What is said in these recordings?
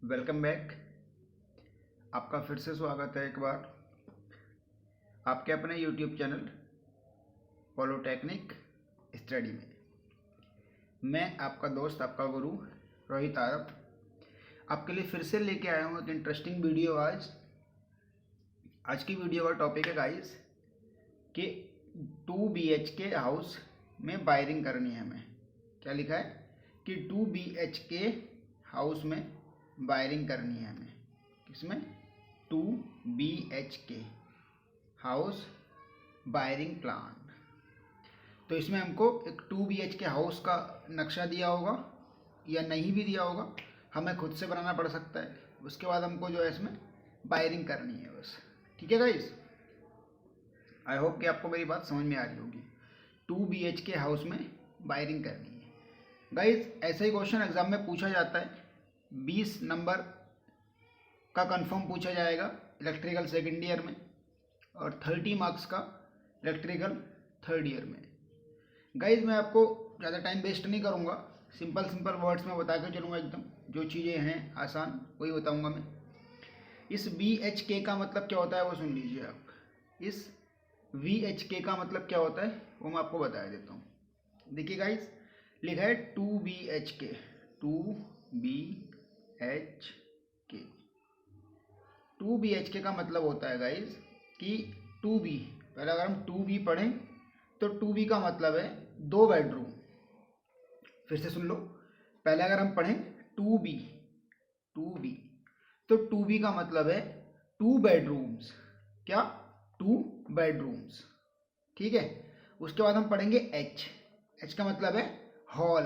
Welcome back. आपका फिर से स्वागत है एक बार आपके अपने यूट्यूब चैनल पॉलिटेक्निक स्टडी में। मैं आपका दोस्त, आपका गुरु रोहित आरफ आपके लिए फिर से लेके आया हूँ एक इंटरेस्टिंग वीडियो। आज की वीडियो का टॉपिक है गाइस कि 2 BHK हाउस में वायरिंग करनी है हमें। क्या लिखा है कि 2 BHK हाउस में वायरिंग करनी है हमें। किसमें? 2 BHK हाउस वायरिंग प्लान। तो इसमें हमको एक 2 BHK हाउस का नक्शा दिया होगा या नहीं भी दिया होगा, हमें खुद से बनाना पड़ सकता है। उसके बाद हमको जो है इसमें वायरिंग करनी है बस। ठीक है गाइस, आई होप कि आपको मेरी बात समझ में आ रही होगी। 2 BHK हाउस में वायरिंग करनी है गाइस। ऐसा ही क्वेश्चन एग्जाम में पूछा जाता है। 20 नंबर का कंफर्म पूछा जाएगा इलेक्ट्रिकल सेकेंड ईयर में और 30 मार्क्स का इलेक्ट्रिकल थर्ड ईयर में। गाइज मैं आपको ज़्यादा टाइम वेस्ट नहीं करूँगा, सिंपल वर्ड्स में बता के चलूँगा। एकदम जो चीज़ें हैं आसान वही बताऊँगा मैं। इस BHK का मतलब क्या होता है वो सुन लीजिए आप। इस BHK का मतलब क्या होता है वो मैं आपको बता देता हूँ। देखिए गाइज, लिखा है 2 BHK 2 BHK का मतलब होता है गाइज कि 2B, पहले अगर हम 2B पढ़ें तो 2B का मतलब है 2 बेडरूम। फिर से सुन लो, पहले अगर हम पढ़ें 2B तो 2B का मतलब है 2 बेडरूम्स। क्या? 2 बेडरूम्स। ठीक है। उसके बाद हम पढ़ेंगे H का मतलब है हॉल,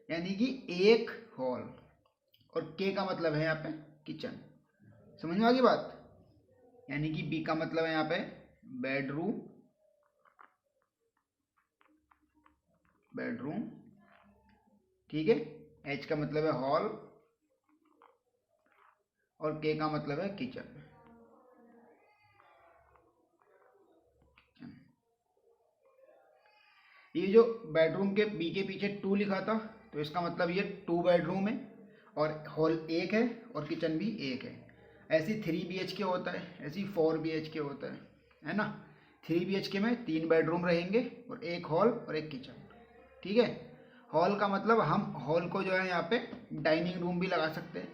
यानी कि एक हॉल। और K का मतलब है यहाँ पे किचन। समझ में आ गई बात? यानी कि B का मतलब है यहाँ पे बेडरूम, ठीक है। H का मतलब है हॉल और K का मतलब है किचन। ये जो बेडरूम के B के पीछे 2 लिखा था तो इसका मतलब ये 2 बेडरूम है और हॉल एक है और किचन भी एक है। ऐसी 3 BHK होता है, ऐसी 4 BHK होता है ना। 3 BHK में 3 बेडरूम रहेंगे और एक हॉल और एक किचन। ठीक है। हॉल का मतलब हम हॉल को जो है यहाँ पे डाइनिंग रूम भी लगा सकते हैं,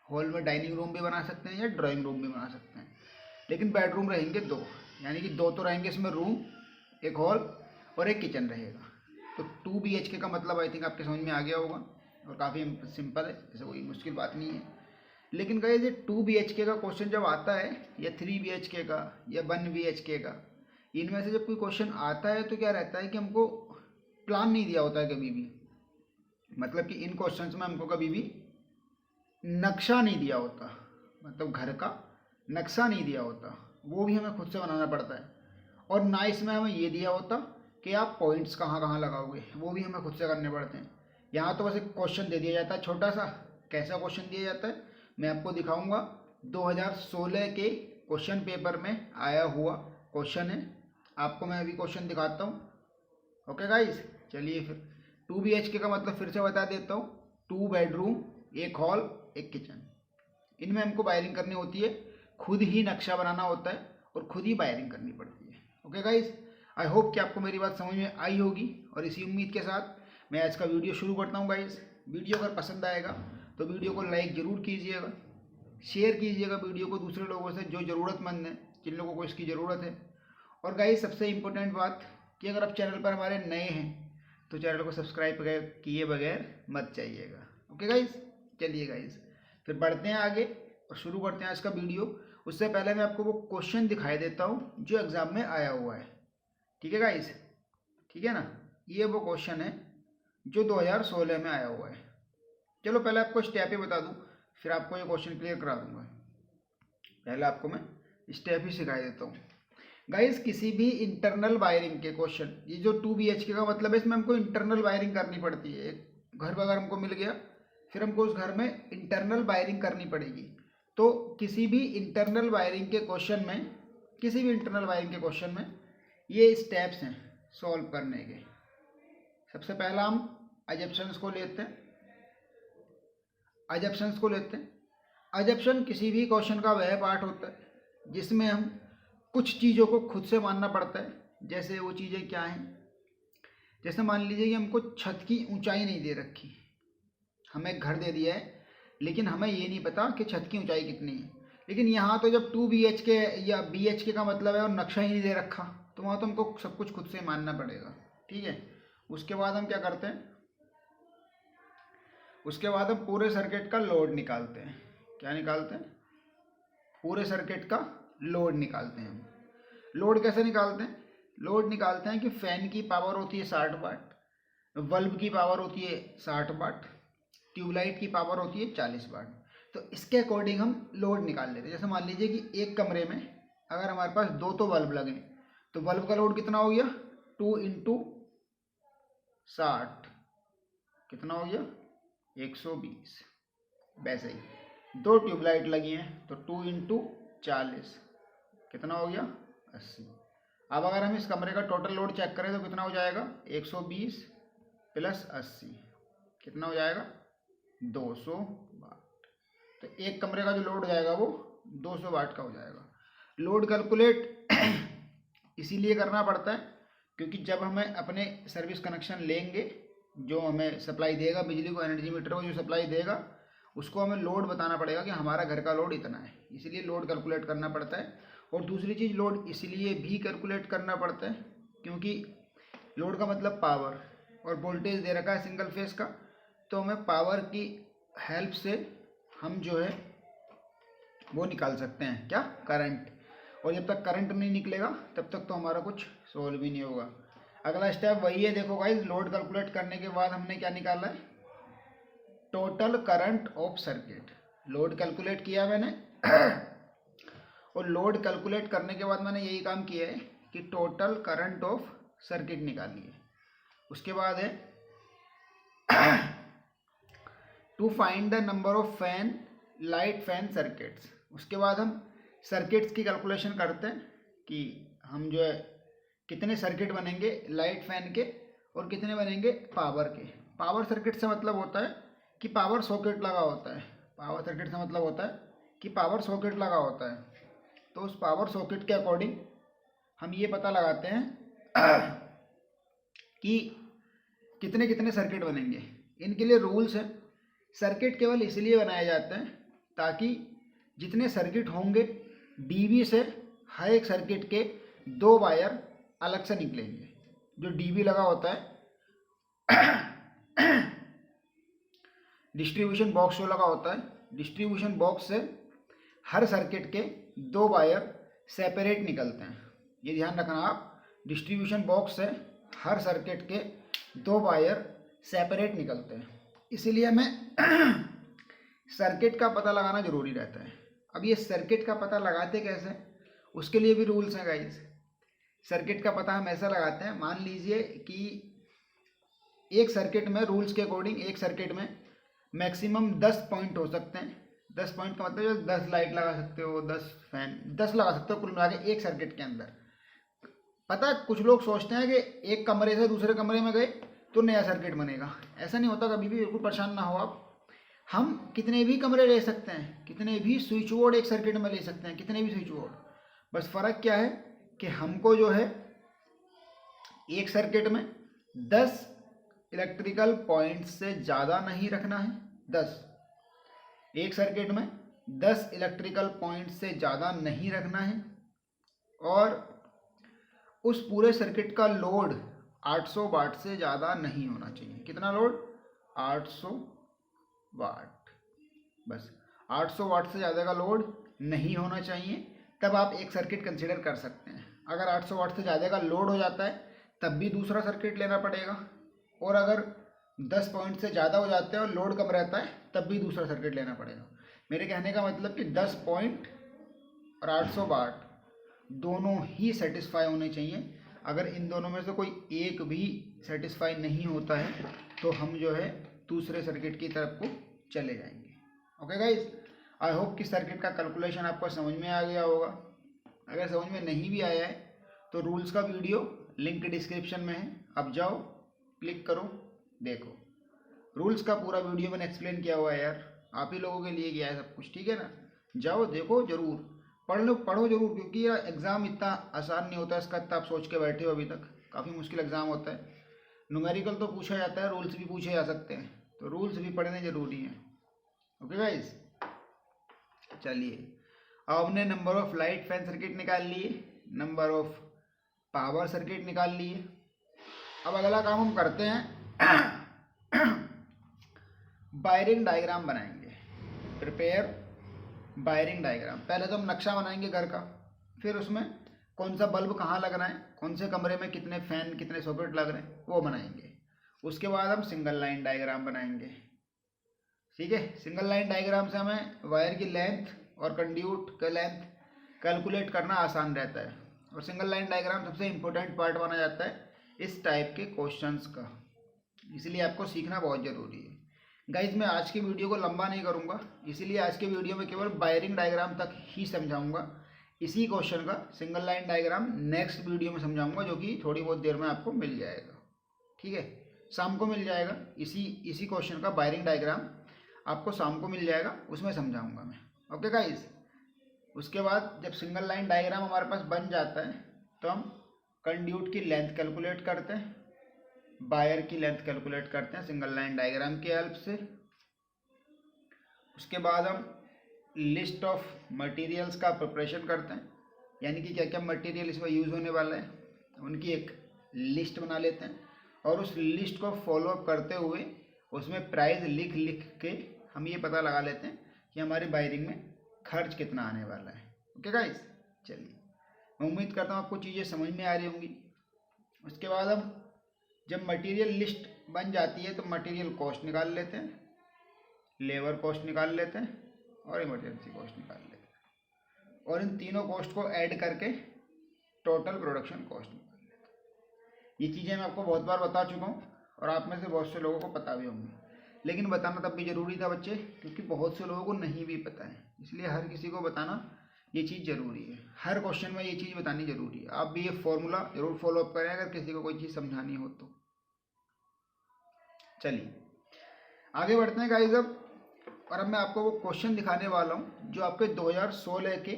हॉल में डाइनिंग रूम भी बना सकते हैं या ड्राइंग रूम भी बना सकते हैं। लेकिन बेडरूम रहेंगे 2, यानी कि 2 तो रहेंगे इसमें रूम, एक हॉल और एक किचन रहेगा। तो 2 BHK का मतलब आई थिंक आपके समझ में आ गया होगा और काफ़ी सिंपल है, ऐसे कोई मुश्किल बात नहीं है। लेकिन गाइस ये 2 BHK का क्वेश्चन जब आता है या 3 BHK का या 1 BHK का, इनमें से जब कोई क्वेश्चन आता है तो क्या रहता है कि हमको प्लान नहीं दिया होता है कभी भी। मतलब कि इन क्वेश्चंस में हमको कभी भी नक्शा नहीं दिया होता, मतलब घर का नक्शा नहीं दिया होता, वो भी हमें खुद से बनाना पड़ता है। और ना इसमें हमें ये दिया होता कि आप पॉइंट्स कहाँ कहाँ लगाओगे, वो भी हमें खुद से करने पड़ते हैं। यहाँ तो बस एक क्वेश्चन दे दिया जाता है छोटा सा। कैसा क्वेश्चन दिया जाता है मैं आपको दिखाऊंगा। 2016 के क्वेश्चन पेपर में आया हुआ क्वेश्चन है, आपको मैं अभी क्वेश्चन दिखाता हूँ। ओके गाइस, चलिए फिर 2 BHK का मतलब फिर से बता देता हूँ। 2 बेडरूम, एक हॉल, एक किचन। इनमें हमको वायरिंग करनी होती है, खुद ही नक्शा बनाना होता है और खुद ही वायरिंग करनी पड़ती है। ओके गाइस, आई होप कि आपको मेरी बात समझ में आई होगी और इसी उम्मीद के साथ मैं आज का वीडियो शुरू करता हूँ गाइस। वीडियो अगर पसंद आएगा तो वीडियो को लाइक ज़रूर कीजिएगा, शेयर कीजिएगा वीडियो को दूसरे लोगों से जो ज़रूरतमंद हैं, जिन लोगों को इसकी ज़रूरत है। और गाइस सबसे इम्पोर्टेंट बात कि अगर आप चैनल पर हमारे नए हैं तो चैनल को सब्सक्राइब किए बगैर मत जाइएगा। ओके गाइस, चलिए गाइस फिर बढ़ते हैं आगे और शुरू करते हैं आज का वीडियो। उससे पहले मैं आपको वो क्वेश्चन दिखाई देता हूँ जो एग्ज़ाम में आया हुआ है। ठीक है गाइस, ठीक है ना। ये वो क्वेश्चन है जो 2016 में आया हुआ है। चलो पहले आपको स्टेप ही बता दूँ, फिर आपको ये क्वेश्चन क्लियर करा दूंगा। पहले आपको मैं स्टेप ही सिखा देता हूँ गाइस। किसी भी इंटरनल वायरिंग के क्वेश्चन, ये जो 2 BHK का मतलब है इसमें हमको इंटरनल वायरिंग करनी पड़ती है। घर पर अगर हमको मिल गया फिर हमको उस घर में इंटरनल वायरिंग करनी पड़ेगी। तो किसी भी इंटरनल वायरिंग के क्वेश्चन में, किसी भी इंटरनल वायरिंग के क्वेश्चन में ये स्टेप्स हैं सॉल्व करने के। सबसे पहला हम अजम्पशंस को लेते हैं। अजम्पशन किसी भी क्वेश्चन का वह पार्ट होता है जिसमें हम कुछ चीज़ों को खुद से मानना पड़ता है। जैसे वो चीज़ें क्या हैं, जैसे मान लीजिए कि हमको छत की ऊंचाई नहीं दे रखी, हमें घर दे दिया है लेकिन हमें ये नहीं पता कि छत की ऊंचाई कितनी है। लेकिन यहाँ तो जब 2 BHK या BHK का मतलब है और नक्शा ही नहीं दे रखा, तो वहाँ तो हमको सब कुछ खुद से मानना पड़ेगा। ठीक है, उसके बाद हम क्या करते हैं, उसके बाद हम पूरे सर्किट का लोड निकालते हैं। क्या निकालते हैं? पूरे सर्किट का लोड निकालते हैं हम। लोड कैसे निकालते हैं? लोड निकालते हैं कि फैन की पावर होती है 60 वाट, बल्ब की पावर होती है 60 वाट, ट्यूबलाइट की पावर होती है 40 वाट। तो इसके अकॉर्डिंग हम लोड निकाल लेते हैं। जैसे मान लीजिए कि एक कमरे में अगर हमारे पास 2 तो बल्ब लगे, तो बल्ब का लोड कितना हो गया? 2 इंटू 60 कितना हो गया? 120। वैसे ही 2 ट्यूबलाइट लगी हैं तो 2 इंटू 40 कितना हो गया? 80। अब अगर हम इस कमरे का टोटल लोड चेक करें तो कितना हो जाएगा? 120 प्लस 80 कितना हो जाएगा? 200 वाट। तो एक कमरे का जो लोड हो जाएगा वो 200 वाट का हो जाएगा। लोड कैलकुलेट इसीलिए करना पड़ता है क्योंकि जब हमें अपने सर्विस कनेक्शन लेंगे, जो हमें सप्लाई देगा बिजली को, एनर्जी मीटर को जो सप्लाई देगा, उसको हमें लोड बताना पड़ेगा कि हमारा घर का लोड इतना है। इसीलिए लोड कैलकुलेट करना पड़ता है। और दूसरी चीज़, लोड इसलिए भी कैलकुलेट करना पड़ता है क्योंकि लोड का मतलब पावर, और वोल्टेज दे रखा है सिंगल फेस का, तो हमें पावर की हेल्प से हम जो है वो निकाल सकते हैं, क्या? करंट। और जब तक करंट नहीं निकलेगा तब तक तो हमारा कुछ सोल्व भी नहीं होगा। अगला स्टेप वही है। देखो गाइस, लोड कैलकुलेट करने के बाद हमने क्या निकाला है? Total current of circuit. Load calculate किया मैंने और लोड कैलकुलेट करने के बाद मैंने यही काम किया है कि टोटल करंट ऑफ सर्किट निकाली है। उसके बाद है to find the number of fan, light fan circuits. उसके बाद हम सर्किट्स की कैलकुलेशन करते हैं कि हम जो है कितने सर्किट बनेंगे लाइट फैन के और कितने बनेंगे पावर के। पावर सर्किट से मतलब होता है कि पावर सॉकेट लगा होता है। पावर सर्किट से मतलब होता है कि पावर सॉकेट लगा होता है। तो उस पावर सॉकेट के अकॉर्डिंग हम ये पता लगाते हैं कि कितने कितने सर्किट बनेंगे। इनके लिए रूल्स हैं। सर्किट केवल इसलिए बनाए जाते हैं ताकि जितने सर्किट होंगे डीबी से हर एक सर्किट के 2 वायर अलग से निकलेंगे। जो डीबी लगा होता है डिस्ट्रीब्यूशन बॉक्स जो लगा होता है, डिस्ट्रीब्यूशन बॉक्स से हर सर्किट के 2 वायर सेपरेट निकलते हैं। ये ध्यान रखना आप, डिस्ट्रीब्यूशन बॉक्स से हर सर्किट के 2 वायर सेपरेट निकलते हैं। इसीलिए हमें सर्किट का पता लगाना जरूरी रहता है। अब ये सर्किट का पता लगाते कैसे, उसके लिए भी रूल्स हैं गाइस। सर्किट का पता हम ऐसा लगाते हैं, मान लीजिए कि एक सर्किट में, रूल्स के अकॉर्डिंग एक सर्किट में मैक्सिमम 10 पॉइंट हो सकते हैं। 10 पॉइंट का मतलब 10 लाइट लगा सकते हो, 10 फैन, 10 लगा सकते हो कुल मिला के एक सर्किट के अंदर। पता है, कुछ लोग सोचते हैं कि एक कमरे से दूसरे कमरे में गए तो नया सर्किट बनेगा। ऐसा नहीं होता कभी भी, बिल्कुल परेशान ना हो आप। हम कितने भी कमरे ले सकते हैं, कितने भी स्विच बोर्ड एक सर्किट में ले सकते हैं, कितने भी स्विच बोर्ड। बस फ़र्क क्या है कि हमको जो है एक सर्किट में 10 इलेक्ट्रिकल पॉइंट से ज़्यादा नहीं रखना है। 10, एक सर्किट में 10 इलेक्ट्रिकल पॉइंट से ज़्यादा नहीं रखना है। और उस पूरे सर्किट का लोड 800 वाट से ज़्यादा नहीं होना चाहिए। कितना लोड? 800 वाट। बस 800 वाट से ज़्यादा का लोड नहीं होना चाहिए, तब आप एक सर्किट कंसीडर कर सकते हैं। अगर 800 वाट से ज़्यादा का लोड हो जाता है तब भी दूसरा सर्किट लेना पड़ेगा, और अगर 10 पॉइंट से ज़्यादा हो जाते हैं और लोड कम रहता है तब भी दूसरा सर्किट लेना पड़ेगा। मेरे कहने का मतलब कि 10 पॉइंट और 800 वाट दोनों ही सेटिस्फाई होने चाहिए। अगर इन दोनों में से कोई एक भी सेटिस्फाई नहीं होता है तो हम जो है दूसरे सर्किट की तरफ को चले जाएंगे। ओके गाइस, आई होप कि सर्किट का कैलकुलेशन आपको समझ में आ गया होगा। अगर समझ में नहीं भी आया है तो रूल्स का वीडियो लिंक डिस्क्रिप्शन में है, आप जाओ, क्लिक करो, देखो। रूल्स का पूरा वीडियो मैंने एक्सप्लेन किया हुआ है यार। आप ही लोगों के लिए किया है सब कुछ, ठीक है ना। जाओ देखो जरूर, पढ़ लो, पढ़ो जरूर, क्योंकि ये एग्ज़ाम इतना आसान नहीं होता इसका, इतना आप सोच के बैठे हो अभी तक, काफ़ी मुश्किल एग्ज़ाम होता है। न्यूमेरिकल तो पूछा जाता है, रूल्स भी पूछे जा सकते हैं, तो रूल्स भी पढ़ने ज़रूरी हैं। ओके गाइस, चलिए अब हमने number of light fan circuit निकाल लिए, नंबर ऑफ पावर सर्किट निकाल लिए। अब अगला काम हम करते हैं वायरिंग डायग्राम बनाएंगे। Prepare wiring diagram. पहले तो हम नक्शा बनाएंगे घर का, फिर उसमें कौन सा बल्ब कहाँ लगना है, कौन से कमरे में कितने फैन कितने सॉकेट लग रहे हैं वो बनाएंगे। उसके बाद हम सिंगल लाइन डायग्राम बनाएंगे, ठीक है। सिंगल लाइन डायग्राम से हमें वायर की लेंथ और कंड्यूट का लेंथ कैलकुलेट करना आसान रहता है, और सिंगल लाइन डायग्राम सबसे इम्पोर्टेंट पार्ट माना जाता है इस टाइप के क्वेश्चंस का, इसलिए आपको सीखना बहुत ज़रूरी है। गाइज मैं आज की वीडियो को लंबा नहीं करूँगा, इसीलिए आज के वीडियो में केवल वायरिंग डायग्राम तक ही समझाऊंगा। इसी क्वेश्चन का single line diagram next video में समझाऊंगा, जो कि थोड़ी बहुत देर में आपको मिल जाएगा, ठीक है। शाम को मिल जाएगा, इसी क्वेश्चन का वायरिंग डायग्राम आपको शाम को मिल जाएगा, उसमें समझाऊंगा मैं। ओके गाइज, उसके बाद जब सिंगल लाइन डायग्राम हमारे पास बन जाता है तो हम कंड्यूट की लेंथ कैलकुलेट करते हैं, वायर की लेंथ कैलकुलेट करते हैं सिंगल लाइन डायग्राम की हेल्प से। उसके बाद हम लिस्ट ऑफ मटेरियल्स का प्रिपरेशन करते हैं, यानी कि क्या क्या मटेरियल इसमें यूज़ होने वाला है उनकी एक लिस्ट बना लेते हैं, और उस लिस्ट को फॉलोअप करते हुए उसमें प्राइस लिख लिख के हम ये पता लगा लेते हैं कि हमारी वायरिंग में खर्च कितना आने वाला है। ओके गाइस, चलिए मैं उम्मीद करता हूँ आपको चीज़ें समझ में आ रही होंगी। उसके बाद हम जब मटेरियल लिस्ट बन जाती है तो मटेरियल कॉस्ट निकाल लेते हैं, लेबर कॉस्ट निकाल लेते हैं और इमरजेंसी कॉस्ट निकाल लेते हैं, और इन तीनों कॉस्ट को ऐड करके टोटल प्रोडक्शन कॉस्ट निकाल लेते हैं। ये चीज़ें मैं आपको बहुत बार बता चुका हूँ और आप में से बहुत से लोगों को पता भी होंगी, लेकिन बताना तब भी ज़रूरी था बच्चे, क्योंकि बहुत से लोगों को नहीं भी पता है, इसलिए हर किसी को बताना ये चीज़ ज़रूरी है। हर क्वेश्चन में ये चीज़ बतानी ज़रूरी है। आप भी ये फॉर्मूला ज़रूर फॉलोअप करें अगर किसी को कोई चीज़ समझानी हो तो। चलिए आगे बढ़ते हैं गाइस अब, और अब मैं आपको वो क्वेश्चन दिखाने वाला हूँ जो आपके 2016 के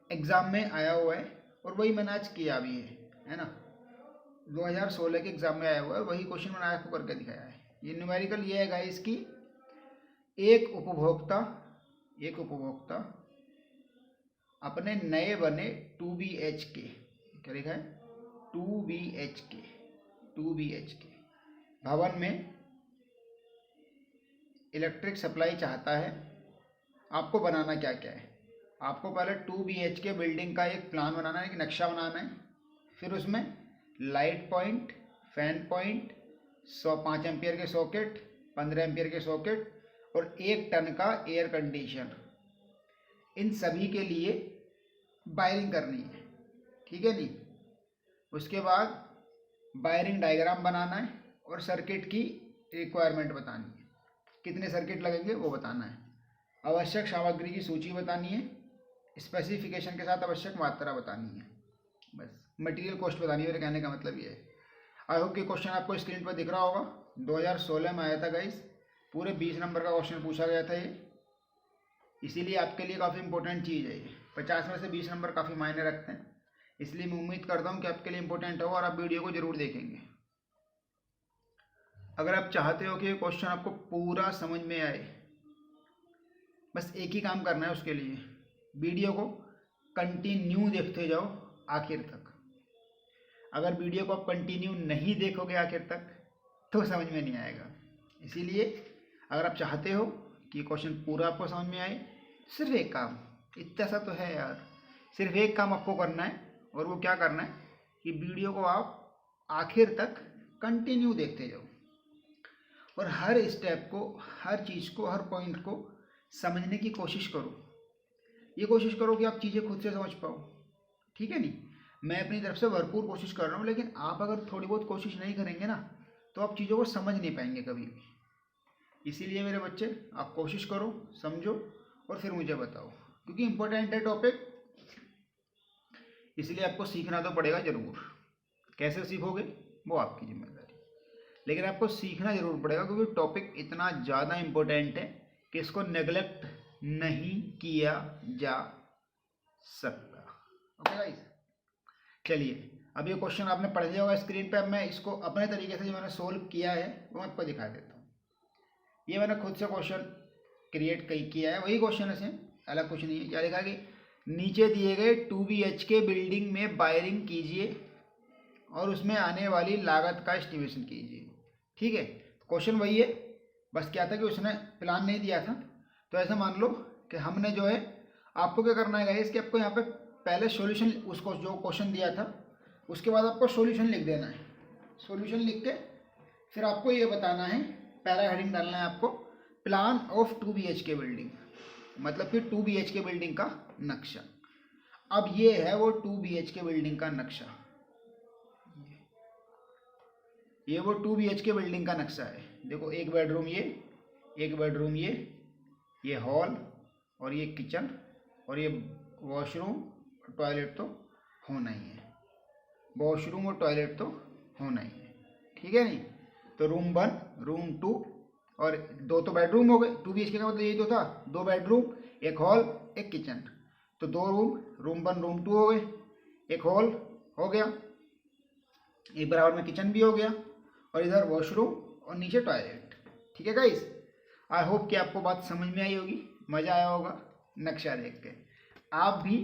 एग्ज़ाम में आया हुआ है, और वही मैंने आज किया भी है ना। 2016 के एग्ज़ाम में आया हुआ है, वही क्वेश्चन मैंने आपको करके दिखाया है। ये न्यूमेरिकल ये है गाइस की एक उपभोक्ता अपने नए बने 2 BHK, क्या लिखा है 2 BHK भवन में इलेक्ट्रिक सप्लाई चाहता है। आपको बनाना क्या क्या है, आपको पहले 2 BHK बिल्डिंग का एक प्लान बनाना है, एक नक्शा बनाना है, फिर उसमें light point, fan point, 5 ampere के सॉकेट, 15 एम्पियर के सॉकेट और 1 टन का एयर कंडीशनर, इन सभी के लिए वायरिंग करनी है, ठीक है नी। उसके बाद वायरिंग डायग्राम बनाना है और सर्किट की रिक्वायरमेंट बतानी है, कितने सर्किट लगेंगे वो बताना है, आवश्यक सामग्री की सूची बतानी है, स्पेसिफिकेशन के साथ आवश्यक मात्रा बतानी है, बस मटेरियल कॉस्ट बतानी है। मेरे कहने का मतलब ये है। आई होप कि क्वेश्चन आपको स्क्रीन पर दिख रहा होगा। 2016 में आया था गाइस, पूरे 20 नंबर का क्वेश्चन पूछा गया था ये, इसीलिए आपके लिए काफ़ी इंपॉर्टेंट चीज़ है ये। 50 में से 20 नंबर काफ़ी मायने रखते हैं, इसलिए मैं उम्मीद करता हूँ कि आपके लिए इंपॉर्टेंट हो और आप वीडियो को जरूर देखेंगे। अगर आप चाहते हो कि ये क्वेश्चन आपको पूरा समझ में आए, बस एक ही काम करना है उसके लिए, वीडियो को कंटिन्यू देखते जाओ आखिर तक। अगर वीडियो को आप कंटिन्यू नहीं देखोगे आखिर तक तो समझ में नहीं आएगा। इसीलिए अगर आप चाहते हो कि क्वेश्चन पूरा आपको समझ में आए, सिर्फ एक काम, इतना सा तो है यार, सिर्फ एक काम आपको करना है, और वो क्या करना है कि वीडियो को आप आखिर तक कंटिन्यू देखते जाओ, और हर स्टेप को, हर चीज़ को, हर पॉइंट को समझने की कोशिश करो। ये कोशिश करो कि आप चीज़ें खुद से समझ पाओ, ठीक है नी। मैं अपनी तरफ से भरपूर कोशिश कर रहा हूँ, लेकिन आप अगर थोड़ी बहुत कोशिश नहीं करेंगे ना तो आप चीज़ों को समझ नहीं पाएंगे कभी भी। इसीलिए मेरे बच्चे, आप कोशिश करो, समझो और फिर मुझे बताओ, क्योंकि इम्पोर्टेंट है टॉपिक, इसलिए आपको सीखना तो पड़ेगा ज़रूर। कैसे सीखोगे वो आपकी जिम्मेदारी, लेकिन आपको सीखना ज़रूर पड़ेगा, क्योंकि टॉपिक इतना ज़्यादा इम्पोर्टेंट है कि इसको नेगलेक्ट नहीं किया जा सकता। ओके गाइस, चलिए अब ये क्वेश्चन आपने पढ़ लिया होगा स्क्रीन पे। अब मैं इसको अपने तरीके से जो मैंने सोल्व किया है वो मैं आपको दिखा देता हूँ। ये मैंने खुद से क्वेश्चन क्रिएट किया है, वही क्वेश्चन है सेम, अलग कुछ नहीं है। क्या लिखा कि नीचे दिए गए 2 BHK बिल्डिंग में वायरिंग कीजिए और उसमें आने वाली लागत का एस्टिमेशन कीजिए। ठीक है, क्वेश्चन वही है, बस क्या था कि उसने प्लान नहीं दिया था। तो ऐसा मान लो कि हमने जो है, आपको क्या करना है गाइस कि आपको यहाँ पे पहले सॉल्यूशन, उसको जो क्वेश्चन दिया था उसके बाद आपको सॉल्यूशन लिख देना है। सॉल्यूशन लिख के फिर आपको ये बताना है, पहला हेडिंग डालना है आपको, प्लान ऑफ 2 BHK बिल्डिंग, मतलब कि 2 BHK बिल्डिंग का नक्शा। अब ये है वो 2 BHK बिल्डिंग का नक्शा, ये वो 2 BHK बिल्डिंग का नक्शा है। देखो, एक बेडरूम ये, एक बेडरूम ये हॉल और ये किचन और ये वॉशरूम, टॉयलेट तो होना ही है, वॉशरूम और टॉयलेट तो होना ही है। ठीक है नहीं, तो रूम 1, रूम 2 और 2 तो बेडरूम हो गए। 2 BHK का मतलब यही तो था, 2 बेडरूम, एक हॉल, एक किचन, तो 2 रूम, रूम 1 रूम 2 हो गए, एक हॉल हो गया, एक बराबर में किचन भी हो गया और इधर वॉशरूम और नीचे टॉयलेट। ठीक है गाइस, आई होप कि आपको बात समझ में आई होगी, मज़ा आया होगा नक्शा देख के। आप भी,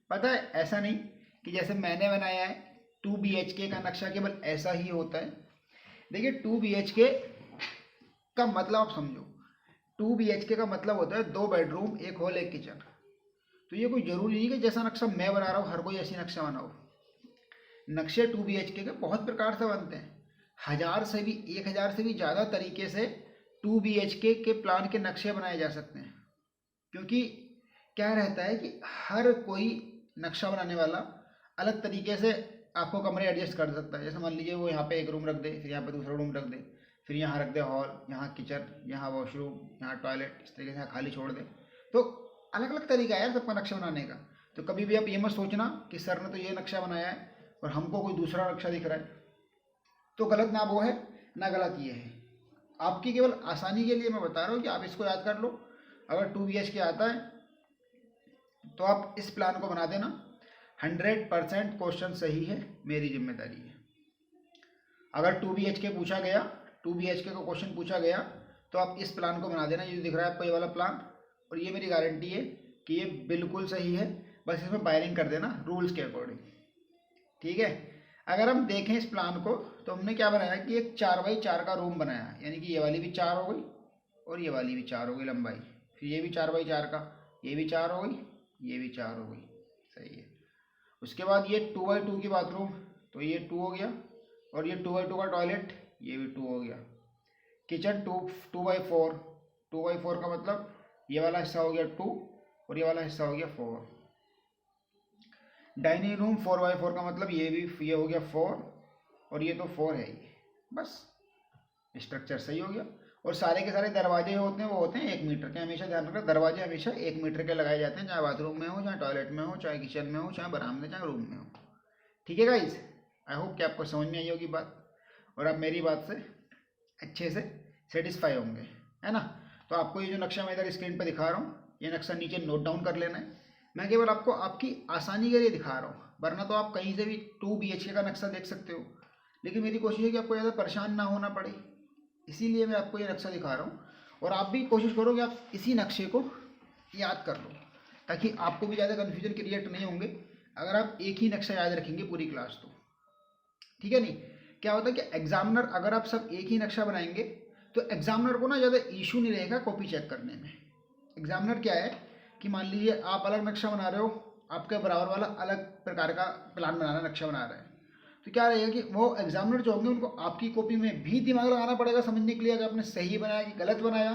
पता है, ऐसा नहीं कि जैसे मैंने बनाया है 2 BHK का नक्शा केवल ऐसा ही होता है। देखिए 2 BHK का मतलब आप समझो, 2 BHK का मतलब होता है 2 बेडरूम, एक हॉल, एक किचन। तो ये कोई ज़रूरी नहीं कि जैसा नक्शा मैं बना रहा हूँ हर कोई ऐसी नक्शा बनाओ। नक्शे 2 BHK के बहुत प्रकार से बनते हैं, 1000 से भी 1000 से भी ज़्यादा तरीके से 2 BHK के प्लान के नक्शे बनाए जा सकते हैं। क्योंकि क्या रहता है कि हर कोई नक्शा बनाने वाला अलग तरीके से आपको कमरे एडजस्ट कर सकता है। जैसे मान लीजिए वो यहाँ पे एक रूम रख दे, फिर यहाँ पे दूसरा रूम रख दे, फिर यहाँ रख दे हॉल, यहाँ किचन, यहाँ वॉशरूम, यहाँ टॉयलेट, इस तरीके से यहाँ खाली छोड़ दे। तो अलग अलग तरीका है यार सबका नक्शा बनाने का। तो कभी भी आप ये मत सोचना कि सर ने तो ये नक्शा बनाया है और हमको कोई दूसरा नक्शा दिख रहा है। तो गलत ना वो है ना गलत ये है, आपकी केवल आसानी के लिए मैं बता रहा हूँ कि आप इसको याद कर लो। अगर 2 BHK आता है तो आप इस प्लान को बना देना, 100% क्वेश्चन सही है, मेरी जिम्मेदारी है। अगर 2 BHK पूछा गया, 2 BHK का क्वेश्चन पूछा गया तो आप इस प्लान को बना देना, ये दिख रहा है आपको ये वाला प्लान, और ये मेरी गारंटी है कि ये बिल्कुल सही है। बस इसमें वायरिंग कर देना रूल्स के अकॉर्डिंग। ठीक है, अगर हम देखें इस प्लान को तो हमने क्या बनाया कि एक 4x4 का रूम बनाया, यानी कि ये वाली भी 4 हो गई और ये वाली भी 4 हो गई लंबाई, फिर ये भी 4x4 का, ये भी 4 हो गई, ये भी 4 हो गई, सही है। उसके बाद ये 2x2 की बाथरूम, तो ये 2 हो गया, और ये 2x2 का टॉयलेट, ये भी 2 हो गया। किचन 2x4, 2x4 का मतलब ये वाला हिस्सा हो गया 2 और ये वाला हिस्सा हो गया 4। डाइनिंग रूम 4x4 का मतलब ये हो गया 4 और ये तो 4 है ही। बस स्ट्रक्चर सही हो गया। और सारे के सारे दरवाजे होते हैं वो होते हैं 1 मीटर के, हमेशा ध्यान रखना, दरवाजे हमेशा 1 मीटर के लगाए जाते हैं, चाहे बाथरूम में हो, चाहे टॉयलेट में हो, चाहे किचन में हो, चाहे बरामदे, चाहे रूम में हो। ठीक है गाइस, आई होप कि आपको समझ में आई होगी बात और आप मेरी बात से अच्छे से सेटिस्फाई होंगे, है ना। तो आपको ये जो नक्शा मैं इधर स्क्रीन पर दिखा रहा हूँ, ये नक्शा नीचे नोट डाउन कर लेना है। मैं केवल आपको आपकी आसानी के लिए दिखा रहा हूँ, वरना तो आप कहीं से भी 2 BHK का नक्शा देख सकते हो, लेकिन मेरी कोशिश है कि आपको ज़्यादा परेशान ना होना पड़े, इसीलिए मैं आपको ये नक्शा दिखा रहा हूँ। और आप भी कोशिश करो कि आप इसी नक्शे को याद कर लो, ताकि आपको भी ज़्यादा कन्फ्यूजन क्रिएट नहीं होंगे अगर आप एक ही नक्शा याद रखेंगे पूरी क्लास तो। ठीक है नहीं, क्या होता है कि एग्जामिनर, अगर आप सब एक ही नक्शा बनाएंगे तो एग्जामिनर को ना ज़्यादा इशू नहीं रहेगा कॉपी चेक करने में। एग्जामिनर क्या है कि मान लीजिए आप अलग नक्शा बना रहे हो, आपके बराबर वाला अलग प्रकार का प्लान बनाना नक्शा बना रहा है, तो क्या रहेगा कि वो एग्जामिनर जो होंगे उनको आपकी कॉपी में भी दिमाग लगाना पड़ेगा समझने के लिए कि आपने सही बनाया कि गलत बनाया,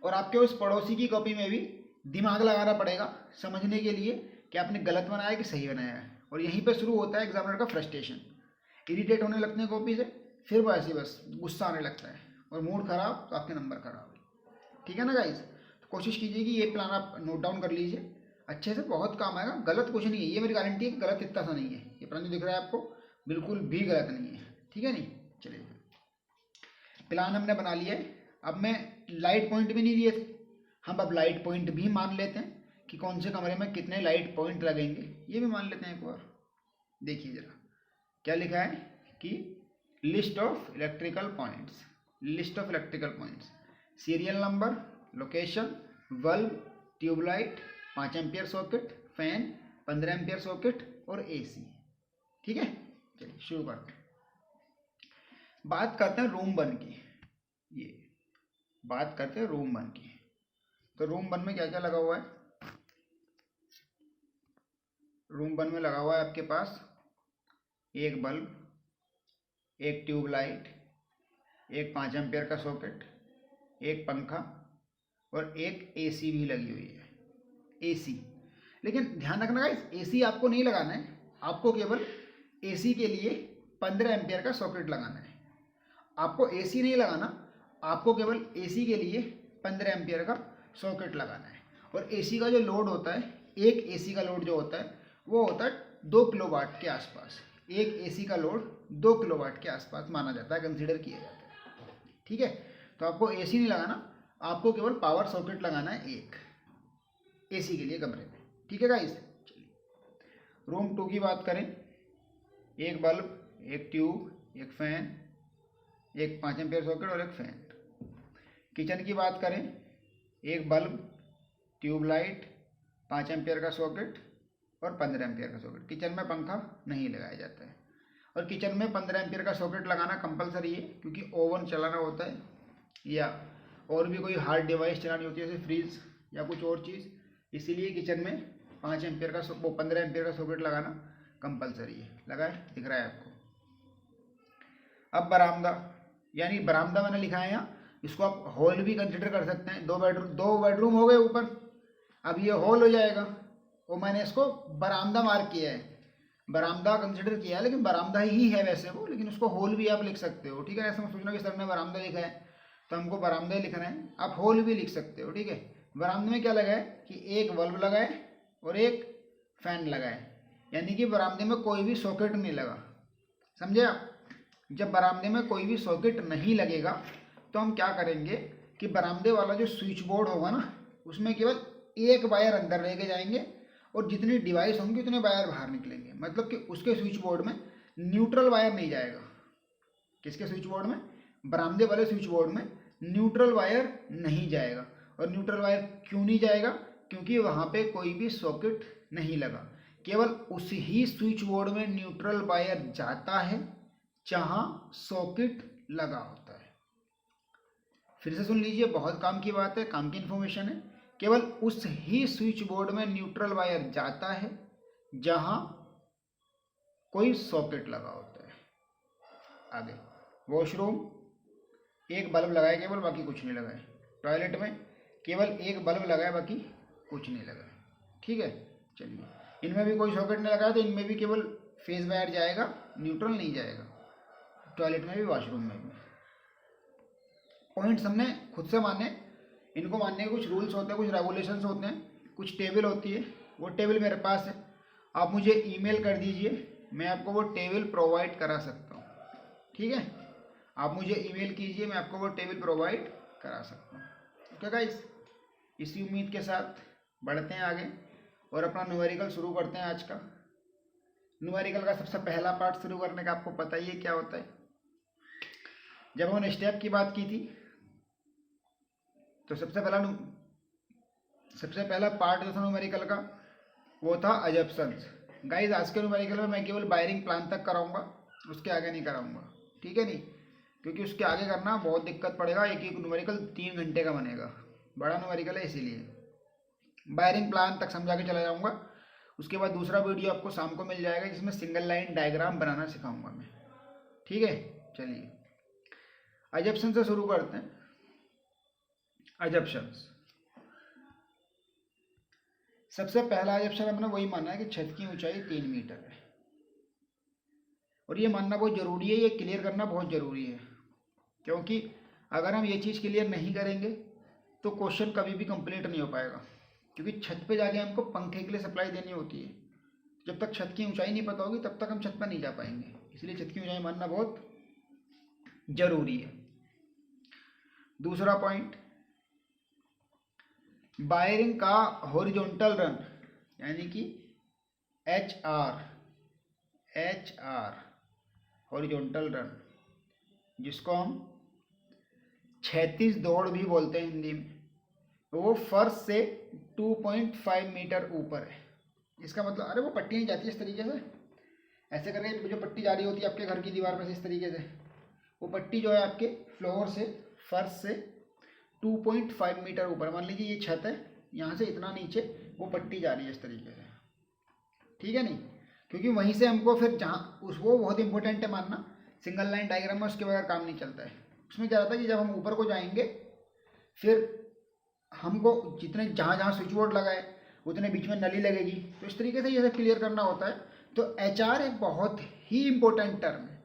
और आपके उस पड़ोसी की कॉपी में भी दिमाग लगाना पड़ेगा समझने के लिए कि आपने गलत बनाया कि सही बनाया है। और यहीं पे शुरू होता है एग्जामिनर का फ्रस्ट्रेशन, इरिटेट होने लगते हैं कॉपी से, फिर वो ऐसे बस गुस्सा आने लगता है और मूड खराब तो आपके नंबर खराब। ठीक है ना गाइज, तो कोशिश कीजिए कि ये प्लान आप नोट डाउन कर लीजिए अच्छे से, बहुत काम आएगा। गलत कुछ नहीं है, ये मेरी गारंटी है कि गलत इतना सा नहीं है, ये प्लान जो दिख रहा है आपको बिल्कुल भी गलत नहीं है। ठीक है नहीं, चलिए प्लान हमने बना लिया है। अब मैं लाइट पॉइंट भी नहीं दिए थे, हम अब लाइट पॉइंट भी मान लेते हैं कि कौन से कमरे में कितने लाइट पॉइंट लगेंगे, ये भी मान लेते हैं एक बार। देखिए जरा क्या लिखा है कि list of electrical points, list of electrical points, serial number, location, bulb, tubelight, 5 ampere socket, fan, 15 ampere socket और एसी। ठीक है, चलिए शुरू करते हैं। बात करते हैं रूम 1 की, ये बात करते हैं रूम 1 की। तो रूम 1 में क्या क्या लगा हुआ है? रूम 1 में लगा हुआ है आपके पास एक बल्ब, एक ट्यूबलाइट, एक 5 एम्पियर का सॉकेट, एक पंखा और एक एसी भी लगी हुई है। एसी, लेकिन ध्यान रखना गाइस, एसी आपको नहीं लगाना है, आपको केवल एसी के लिए 15 एम्पियर का सॉकेट लगाना है। आपको एसी नहीं लगाना, आपको केवल एसी के लिए 15 एम्पियर का सॉकेट लगाना है। और एसी का जो लोड होता है, एक एसी का लोड जो होता है वो होता है 2 किलोवाट के आसपास। एक एसी का लोड 2 किलोवाट के आसपास माना जाता है, कंसीडर किया जाता है। ठीक है, तो आपको एसी नहीं लगाना, आपको केवल पावर सॉकेट लगाना है एक एसी के लिए कमरे में। ठीक है गाइस, चलिए रूम 2 की बात करें, एक बल्ब, एक ट्यूब, एक फैन, एक 5 एम्पियर सॉकेट और एक फैन। किचन की बात करें, एक बल्ब, ट्यूबलाइट, 5 एम्पियर का सॉकेट और 15 एम्पियर का सॉकेट। किचन में पंखा नहीं लगाया जाता है, और किचन में 15 एम्पियर का सॉकेट लगाना कंपलसरी है, क्योंकि ओवन चलाना होता है या और भी कोई हार्ड डिवाइस चलानी होती है जैसे फ्रिज या कुछ और चीज़, इसीलिए किचन में 5 एम्पियर का 15 एम्पियर का सॉकेट लगाना कंपलसरी है। लगाए, दिख रहा है आपको। अब बरामदा, यानी बरामदा मैंने लिखा है यहाँ, इसको आप हॉल भी कंसिडर कर सकते हैं। 2 बेडरूम हो गए ऊपर, अब ये हॉल हो जाएगा, और मैंने इसको बरामदा मार्क किया है, बरामदा कंसिडर किया है, लेकिन बरामदा ही है वैसे वो, लेकिन उसको हॉल भी आप लिख सकते हो। ठीक है, ऐसा मत सोचना कि सर ने बरामदा लिखा है तो हमको बरामदा ही लिखना है, आप हॉल भी लिख सकते हो। ठीक है, बरामदे में क्या लगा है कि एक बल्ब लगा है और एक फैन लगा है, यानी कि बरामदे में कोई भी सॉकेट नहीं लगा। समझे आप? जब बरामदे में कोई भी सॉकेट नहीं लगेगा तो हम क्या करेंगे कि बरामदे वाला जो स्विच बोर्ड होगा ना, उसमें केवल एक वायर अंदर लेके जाएंगे और जितनी डिवाइस होंगी उतने वायर बाहर निकलेंगे। मतलब कि उसके स्विच बोर्ड में न्यूट्रल वायर नहीं जाएगा। किसके स्विच बोर्ड में? बरामदे वाले स्विच बोर्ड में न्यूट्रल वायर नहीं जाएगा। और न्यूट्रल वायर क्यों नहीं जाएगा? क्योंकि वहाँ पे कोई भी सॉकेट नहीं लगा। केवल उस ही स्विच बोर्ड में न्यूट्रल वायर जाता है जहाँ सॉकेट लगा होता है। फिर से सुन लीजिए, बहुत काम की बात है, काम की इन्फॉर्मेशन है। केवल उस ही स्विच बोर्ड में न्यूट्रल वायर जाता है जहां कोई सॉकेट लगा होता है। आगे वॉशरूम, एक बल्ब लगाए केवल, बाकी कुछ नहीं लगाए। टॉयलेट में केवल एक बल्ब लगाए, बाकी कुछ नहीं लगाए। ठीक है, चलिए इनमें भी कोई सॉकेट नहीं लगाया तो इनमें भी केवल फेज वायर जाएगा, न्यूट्रल नहीं जाएगा। टॉयलेट में भी, वॉशरूम में भी। पॉइंट्स हमने खुद से माने, इनको मानने के कुछ रूल्स होते हैं, कुछ रेगुलेशंस होते हैं, कुछ टेबल होती है। वो टेबल मेरे पास है, आप मुझे ईमेल कर दीजिए, मैं आपको वो टेबल प्रोवाइड करा सकता हूँ। ठीक है, आप मुझे ईमेल कीजिए, मैं आपको वो टेबल प्रोवाइड करा सकता हूँ। ओके गाइस, इसी उम्मीद के साथ बढ़ते हैं आगे और अपना न्यूमेरिकल शुरू करते हैं आज का। न्यूमेरिकल का सबसे पहला पार्ट शुरू करने का आपको पता ही है क्या होता है। जब हमने स्टेप की बात की थी तो सबसे पहला पार्ट जो था न्यूमेरिकल का वो था अजप्शंस। गाइस आज के न्यूमेरिकल में मैं केवल बायरिंग प्लान तक कराऊंगा, उसके आगे नहीं कराऊंगा। ठीक है नहीं, क्योंकि उसके आगे करना बहुत दिक्कत पड़ेगा। एक एक न्यूमेरिकल 3 घंटे का बनेगा, बड़ा न्यूमेरिकल है, इसीलिए बायरिंग प्लान तक समझा के चला जाऊंगा। उसके बाद दूसरा वीडियो आपको शाम को मिल जाएगा जिसमें सिंगल लाइन डायग्राम बनाना सिखाऊंगा मैं। ठीक है, चलिए अजप्शन से शुरू करते हैं। अजप्शंस, सबसे पहला अजप्शन हमने वही माना है कि छत की ऊंचाई 3 मीटर है, और ये मानना बहुत ज़रूरी है, ये क्लियर करना बहुत ज़रूरी है, क्योंकि अगर हम ये चीज़ क्लियर नहीं करेंगे तो क्वेश्चन कभी भी कंप्लीट नहीं हो पाएगा। क्योंकि छत पे जाके हमको पंखे के लिए सप्लाई देनी होती है, जब तक छत की ऊंचाई नहीं पता होगी तब तक हम छत पर नहीं जा पाएंगे, इसलिए छत की ऊंचाई मानना बहुत ज़रूरी है। दूसरा पॉइंट, वायरिंग का हॉरिजॉन्टल रन यानी कि एच आर हॉरिजॉन्टल रन, जिसको हम क्षैतिज दौड़ भी बोलते हैं हिंदी में, वो फर्श से 2.5 मीटर ऊपर है। इसका मतलब, अरे वो पट्टी नहीं जाती इस तरीके से, ऐसे करके जो पट्टी जा रही होती है आपके घर की दीवार पर से इस तरीके से, वो पट्टी जो है आपके फ्लोर से, फर्श से 2.5 मीटर ऊपर, मान लीजिए ये छत है, यहाँ से इतना नीचे वो पट्टी जा रही है इस तरीके से, ठीक है नहीं, क्योंकि वहीं से हमको फिर जहाँ वो बहुत इंपॉर्टेंट है मानना, सिंगल लाइन डायग्राम में उसके बगैर काम नहीं चलता है। उसमें क्या रहता है कि जब हम ऊपर को जाएंगे फिर हमको जितने जहाँ जहाँ स्विच बोर्ड लगाए उतने बीच में नली लगेगी, तो इस तरीके से ये सब क्लियर करना होता है। तो HR एक बहुत ही इम्पोर्टेंट टर्म है,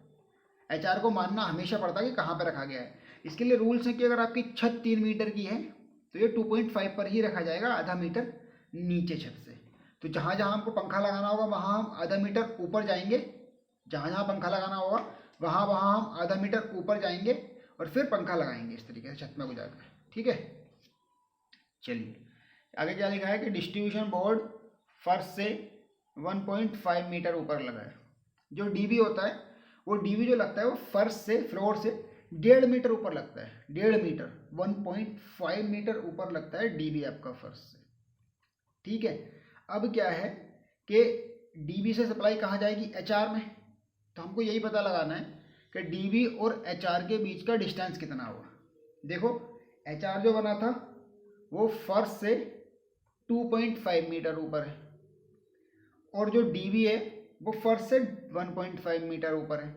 HR को मानना हमेशा पड़ता है कि कहाँ पर रखा गया है। इसके लिए रूल्स हैं कि अगर आपकी छत 3 मीटर की है तो ये 2.5 पर ही रखा जाएगा, आधा मीटर नीचे छत से। तो जहाँ जहाँ हमको पंखा लगाना होगा वहाँ हम आधा मीटर ऊपर जाएंगे, जहाँ जहाँ पंखा लगाना होगा वहाँ वहाँ हम आधा मीटर ऊपर जाएंगे और फिर पंखा लगाएंगे इस तरीके से छत में गुजाकर, ठीक है। चलिए आगे क्या लिखा है कि डिस्ट्रीब्यूशन बोर्ड फर्श से 1.5 मीटर ऊपर लगा है। जो DB होता है वो DB जो लगता है वो फर्श से, फ्लोर से 1.5 मीटर ऊपर लगता है, 1.5 मीटर, 1.5 मीटर ऊपर लगता है DB आपका फर्श से, ठीक है। अब क्या है कि DB से सप्लाई कहाँ जाएगी, HR में, तो हमको यही पता लगाना है कि DB और HR के बीच का डिस्टेंस कितना हुआ। देखो HR जो बना था वो फर्श से 2.5 मीटर ऊपर है और जो DB है वो फर्श से 1.5 मीटर ऊपर है।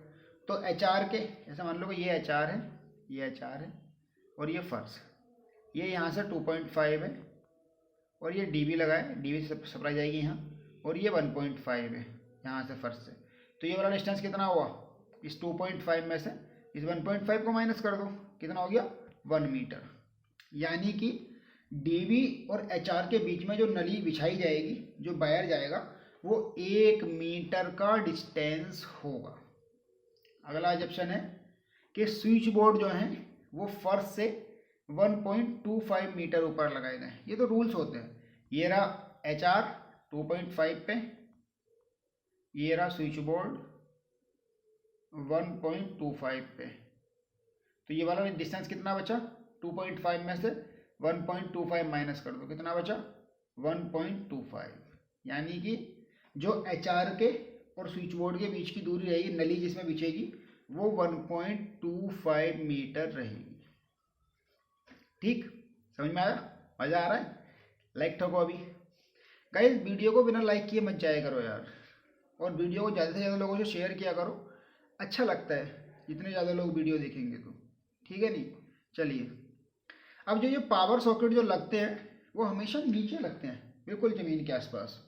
तो HR के, जैसे मान लो कि ये HR है, ये HR है और ये फर्श, ये यहाँ से 2.5 है और ये DB लगा है, DB से सप्लाई जाएगी यहाँ, और ये 1.5 है यहाँ से फर्श से। तो ये वाला डिस्टेंस कितना हुआ, इस 2.5 में से इस 1.5 को माइनस कर दो, कितना हो गया 1 मीटर। यानी कि DB और HR के बीच में जो नली बिछाई जाएगी, जो वायर जाएगा, वो 1 मीटर का डिस्टेंस होगा। अगला ऑप्शन है कि स्विच बोर्ड जो है वो फर्श से 1.25 मीटर ऊपर लगाए गए। ये तो रूल्स होते हैं। ये रहा HR 2.5 पे, ये रहा स्विच बोर्ड 1.25 पे। तो ये वाला डिस्टेंस कितना बचा, 2.5 में से 1.25 माइनस कर दो, कितना बचा 1.25। यानी कि जो HR के और स्विच बोर्ड के बीच की दूरी रहेगी, नली जिसमें बिछेगी, वो 1.25 मीटर रहेगी। ठीक, समझ में आया, मज़ा आ रहा है? लाइक ठोको अभी। गाइस वीडियो को बिना लाइक किए मत जाया करो यार, और वीडियो को ज़्यादा से ज़्यादा लोगों से शेयर किया करो, अच्छा लगता है जितने ज़्यादा लोग वीडियो देखेंगे तो, ठीक है नहीं। चलिए अब जो ये पावर सॉकेट जो लगते हैं वो हमेशा नीचे लगते हैं, बिल्कुल ज़मीन के आसपास।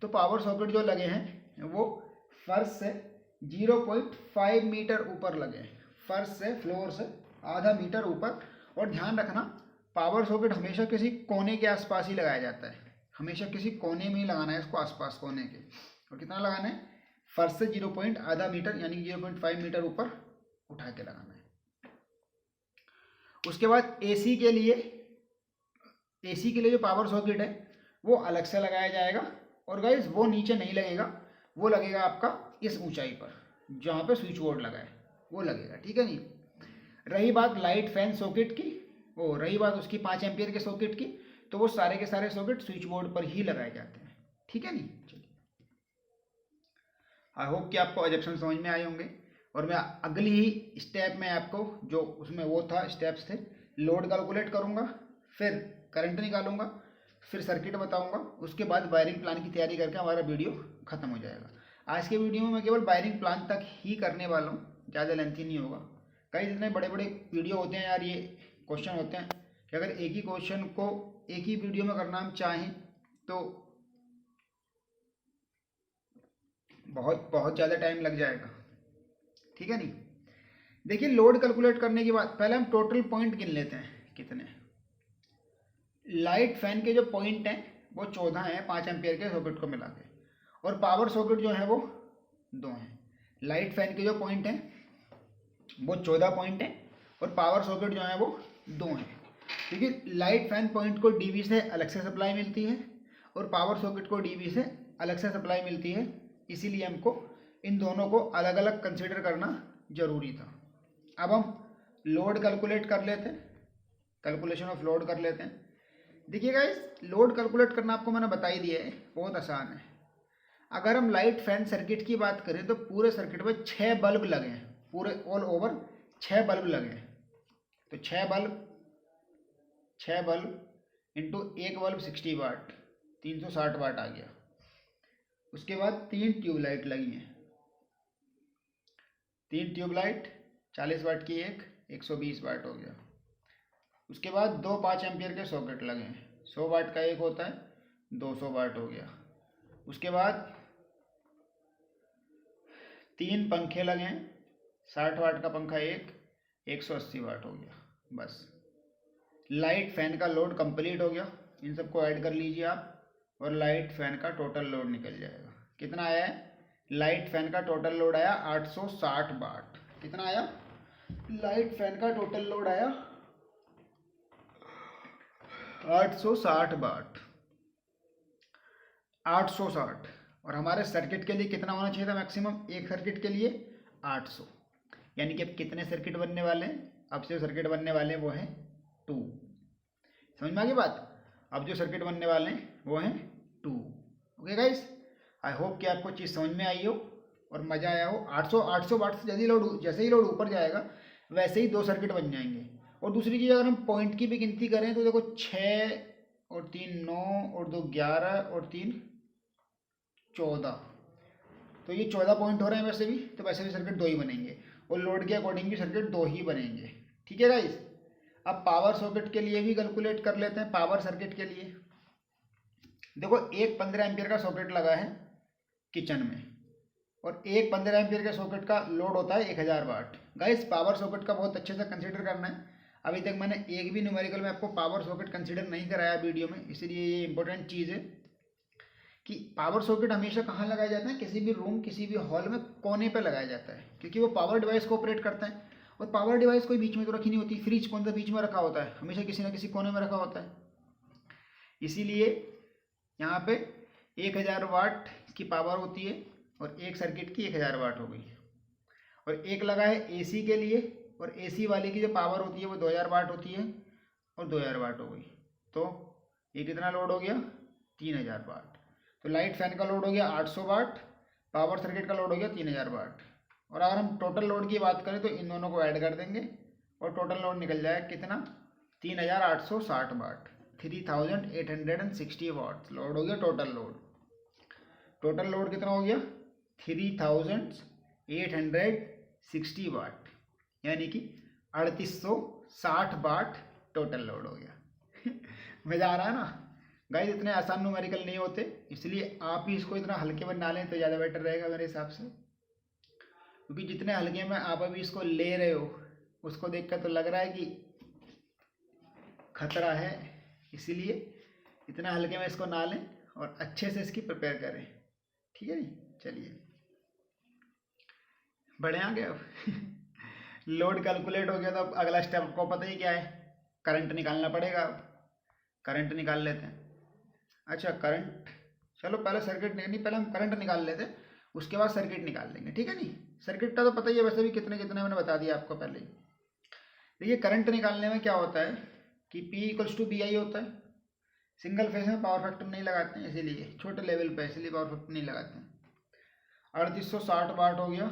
तो पावर सॉकेट जो लगे हैं वो फर्श से 0.5 मीटर ऊपर लगे हैं, फर्श से, फ्लोर से आधा मीटर ऊपर। और ध्यान रखना, पावर सॉकेट हमेशा किसी कोने के आसपास ही लगाया जाता है, हमेशा किसी कोने में ही लगाना है इसको, आसपास कोने के। और कितना लगाना है, फर्श से आधा मीटर यानी 0.5 मीटर ऊपर उठा के लगाना है। उसके बाद AC के लिए जो पावर सॉकेट है वो अलग से लगाया जाएगा। और गाइस वो नीचे नहीं लगेगा, वो लगेगा आपका इस ऊंचाई पर जहाँ पे स्विच बोर्ड लगा है, वो लगेगा, ठीक है नहीं। रही बात लाइट फैन सॉकेट की, वो रही बात उसकी 5 एम्पियर के सॉकेट की, तो वो सारे के सारे सॉकेट स्विच बोर्ड पर ही लगाए जाते हैं, ठीक है नहीं। चलिए, आई होप कि आपको एग्जाम्पल समझ में आए होंगे। और मैं अगली ही स्टेप में आपको, जो उसमें वो था स्टेप्स थे, लोड कैलकुलेट करूँगा, फिर करंट निकालूंगा, फिर सर्किट बताऊंगा, उसके बाद वायरिंग प्लान की तैयारी करके हमारा वीडियो खत्म हो जाएगा। आज के वीडियो में मैं केवल वायरिंग प्लान तक ही करने वाला हूँ, ज़्यादा लेंथी नहीं होगा। कई इतने बड़े बड़े वीडियो होते हैं यार, ये क्वेश्चन होते हैं कि अगर एक ही क्वेश्चन को एक ही वीडियो में करना हम चाहें तो बहुत ज़्यादा टाइम लग जाएगा, ठीक है नहीं। देखिए लोड कैलकुलेट करने के बाद पहले हम टोटल पॉइंट गिन लेते हैं कितने। लाइट फैन के जो पॉइंट हैं वो 14 हैं 5 एम्पियर के सॉकेट को मिला के, और पावर सॉकेट जो है वो 2 हैं। लाइट फैन के जो पॉइंट हैं वो 14 पॉइंट हैं और पावर सॉकेट जो है वो 2 हैं। क्योंकि लाइट फैन पॉइंट को डीवी से अलग से सप्लाई मिलती है और पावर सॉकेट को डीवी से अलग से सप्लाई मिलती है, इसीलिए हमको इन दोनों को अलग अलग कंसिडर करना ज़रूरी था। अब हम लोड कैलकुलेट कर लेते हैं, कैलकुलेशन ऑफ लोड कर लेते हैं। देखिए गाइस, लोड कैलकुलेट करना आपको मैंने बता ही दिया है, बहुत आसान है। अगर हम लाइट फैन सर्किट की बात करें तो पूरे सर्किट में 6 बल्ब लगे हैं, पूरे ऑल ओवर 6 बल्ब लगे हैं। तो 6 बल्ब इंटू एक बल्ब 60 वाट, 360 वाट आ गया। उसके बाद 3 ट्यूबलाइट लगी हैं, 3 ट्यूबलाइट 40 वाट की एक, 120 वाट हो गया। उसके बाद 2 5 एम्पियर के सॉकेट लगे हैं, 100 वाट का एक होता है, 200 वाट हो गया। उसके बाद 3 पंखे लगे हैं, 60 वाट का पंखा एक, 180 वाट हो गया। बस लाइट फैन का लोड कंप्लीट हो गया। इन सबको ऐड कर लीजिए आप और लाइट फैन का टोटल लोड निकल जाएगा। कितना आया है? लाइट फैन का टोटल लोड आया 860 वाट। कितना आया? लाइट फैन का टोटल लोड आया 860 वाट, 860। और हमारे सर्किट के लिए कितना होना चाहिए था मैक्सिमम? एक सर्किट के लिए 800। यानी कि अब कितने सर्किट बनने वाले हैं? अब जो सर्किट बनने वाले हैं वो हैं 2। समझ में आ गई बात? अब जो सर्किट बनने वाले हैं वो हैं 2। ओके गाइस, आई होप कि आपको चीज़ समझ में आई हो और मज़ा आया हो। 800 वाट से जैसे ही लोड ऊपर जाएगा वैसे ही 2 सर्किट बन जाएंगे। और दूसरी चीज़, अगर हम पॉइंट की भी गिनती करें तो देखो 6 और 3 9 और 2 11 और 3 14, तो ये 14 पॉइंट हो रहे हैं वैसे भी, तो वैसे भी सर्किट 2 ही बनेंगे और लोड के अकॉर्डिंग भी सर्किट 2 ही बनेंगे। ठीक है गाइस, अब पावर सॉकेट के लिए भी कैलकुलेट कर लेते हैं। पावर सर्किट के लिए देखो, एक 15 एम्पियर का सॉकेट लगा है किचन में और एक 15 एम्पियर के सॉकेट का लोड होता है 1000 वाट। गाइस, पावर सॉकेट का बहुत अच्छे से कंसीडर करना है। अभी तक मैंने एक भी न्यूमेरिकल में आपको पावर सॉकेट कंसीडर नहीं कराया वीडियो में, इसीलिए ये इंपॉर्टेंट चीज़ है कि पावर सॉकेट हमेशा कहाँ लगाया जाता है? किसी भी रूम, किसी भी हॉल में कोने पे लगाया जाता है, क्योंकि वो पावर डिवाइस को ऑपरेट करता है। और पावर डिवाइस कोई बीच में तो रखी नहीं होती। फ्रिज कौन सा बीच में रखा होता है? हमेशा किसी ना किसी कोने में रखा होता है। इसीलिए यहाँ पे 1000 वाट की पावर होती है और एक सर्किट की 1000 वाट हो गई। और एक लगा है एसी के लिए, और एसी वाले की जो पावर होती है वो 2000 वाट होती है और 2000 वाट हो गई। तो ये कितना लोड हो गया? 3000 वाट। तो लाइट फैन का लोड हो गया 800 वाट, पावर सर्किट का लोड हो गया 3000 वाट। और अगर हम टोटल लोड की बात करें तो इन दोनों को ऐड कर देंगे और टोटल लोड निकल जाएगा कितना? 3860 वाट, 3860 वाट लोड हो गया टोटल लोड। टोटल लोड कितना हो गया? 3860 वाट, यानी कि 3860 वाट टोटल लोड हो गया। मज़ा आ रहा है ना गाइस? इतने आसान न्यूमेरिकल नहीं होते, इसलिए आप ही इसको इतना हल्के में ना लें तो ज़्यादा बेटर रहेगा मेरे हिसाब से। क्योंकि जितने हल्के में आप अभी इसको ले रहे हो उसको देखकर तो लग रहा है कि खतरा है, इसीलिए इतना हल्के में इसको ना लें और अच्छे से इसकी प्रिपेयर करें। ठीक है जी, चलिए बढ़े आगे। अब लोड कैलकुलेट हो गया तो अब अगला स्टेप आपको पता ही क्या है? करंट निकालना पड़ेगा। अब करंट निकाल लेते हैं। अच्छा, करंट, चलो पहले सर्किट नहीं, पहले हम करंट निकाल लेते हैं, उसके बाद सर्किट निकाल लेंगे। ठीक है नहीं? सर्किट का तो पता ही है वैसे भी, कितने कितने मैंने बता दिया आपको पहले ही। देखिए, करंट निकालने में क्या होता है कि P = BI होता है। सिंगल फेज में पावर फैक्टर नहीं लगाते हैं, इसीलिए छोटे लेवल पे, इसलिए पावर फैक्टर नहीं लगाते हैं। 3860 वाट हो गया,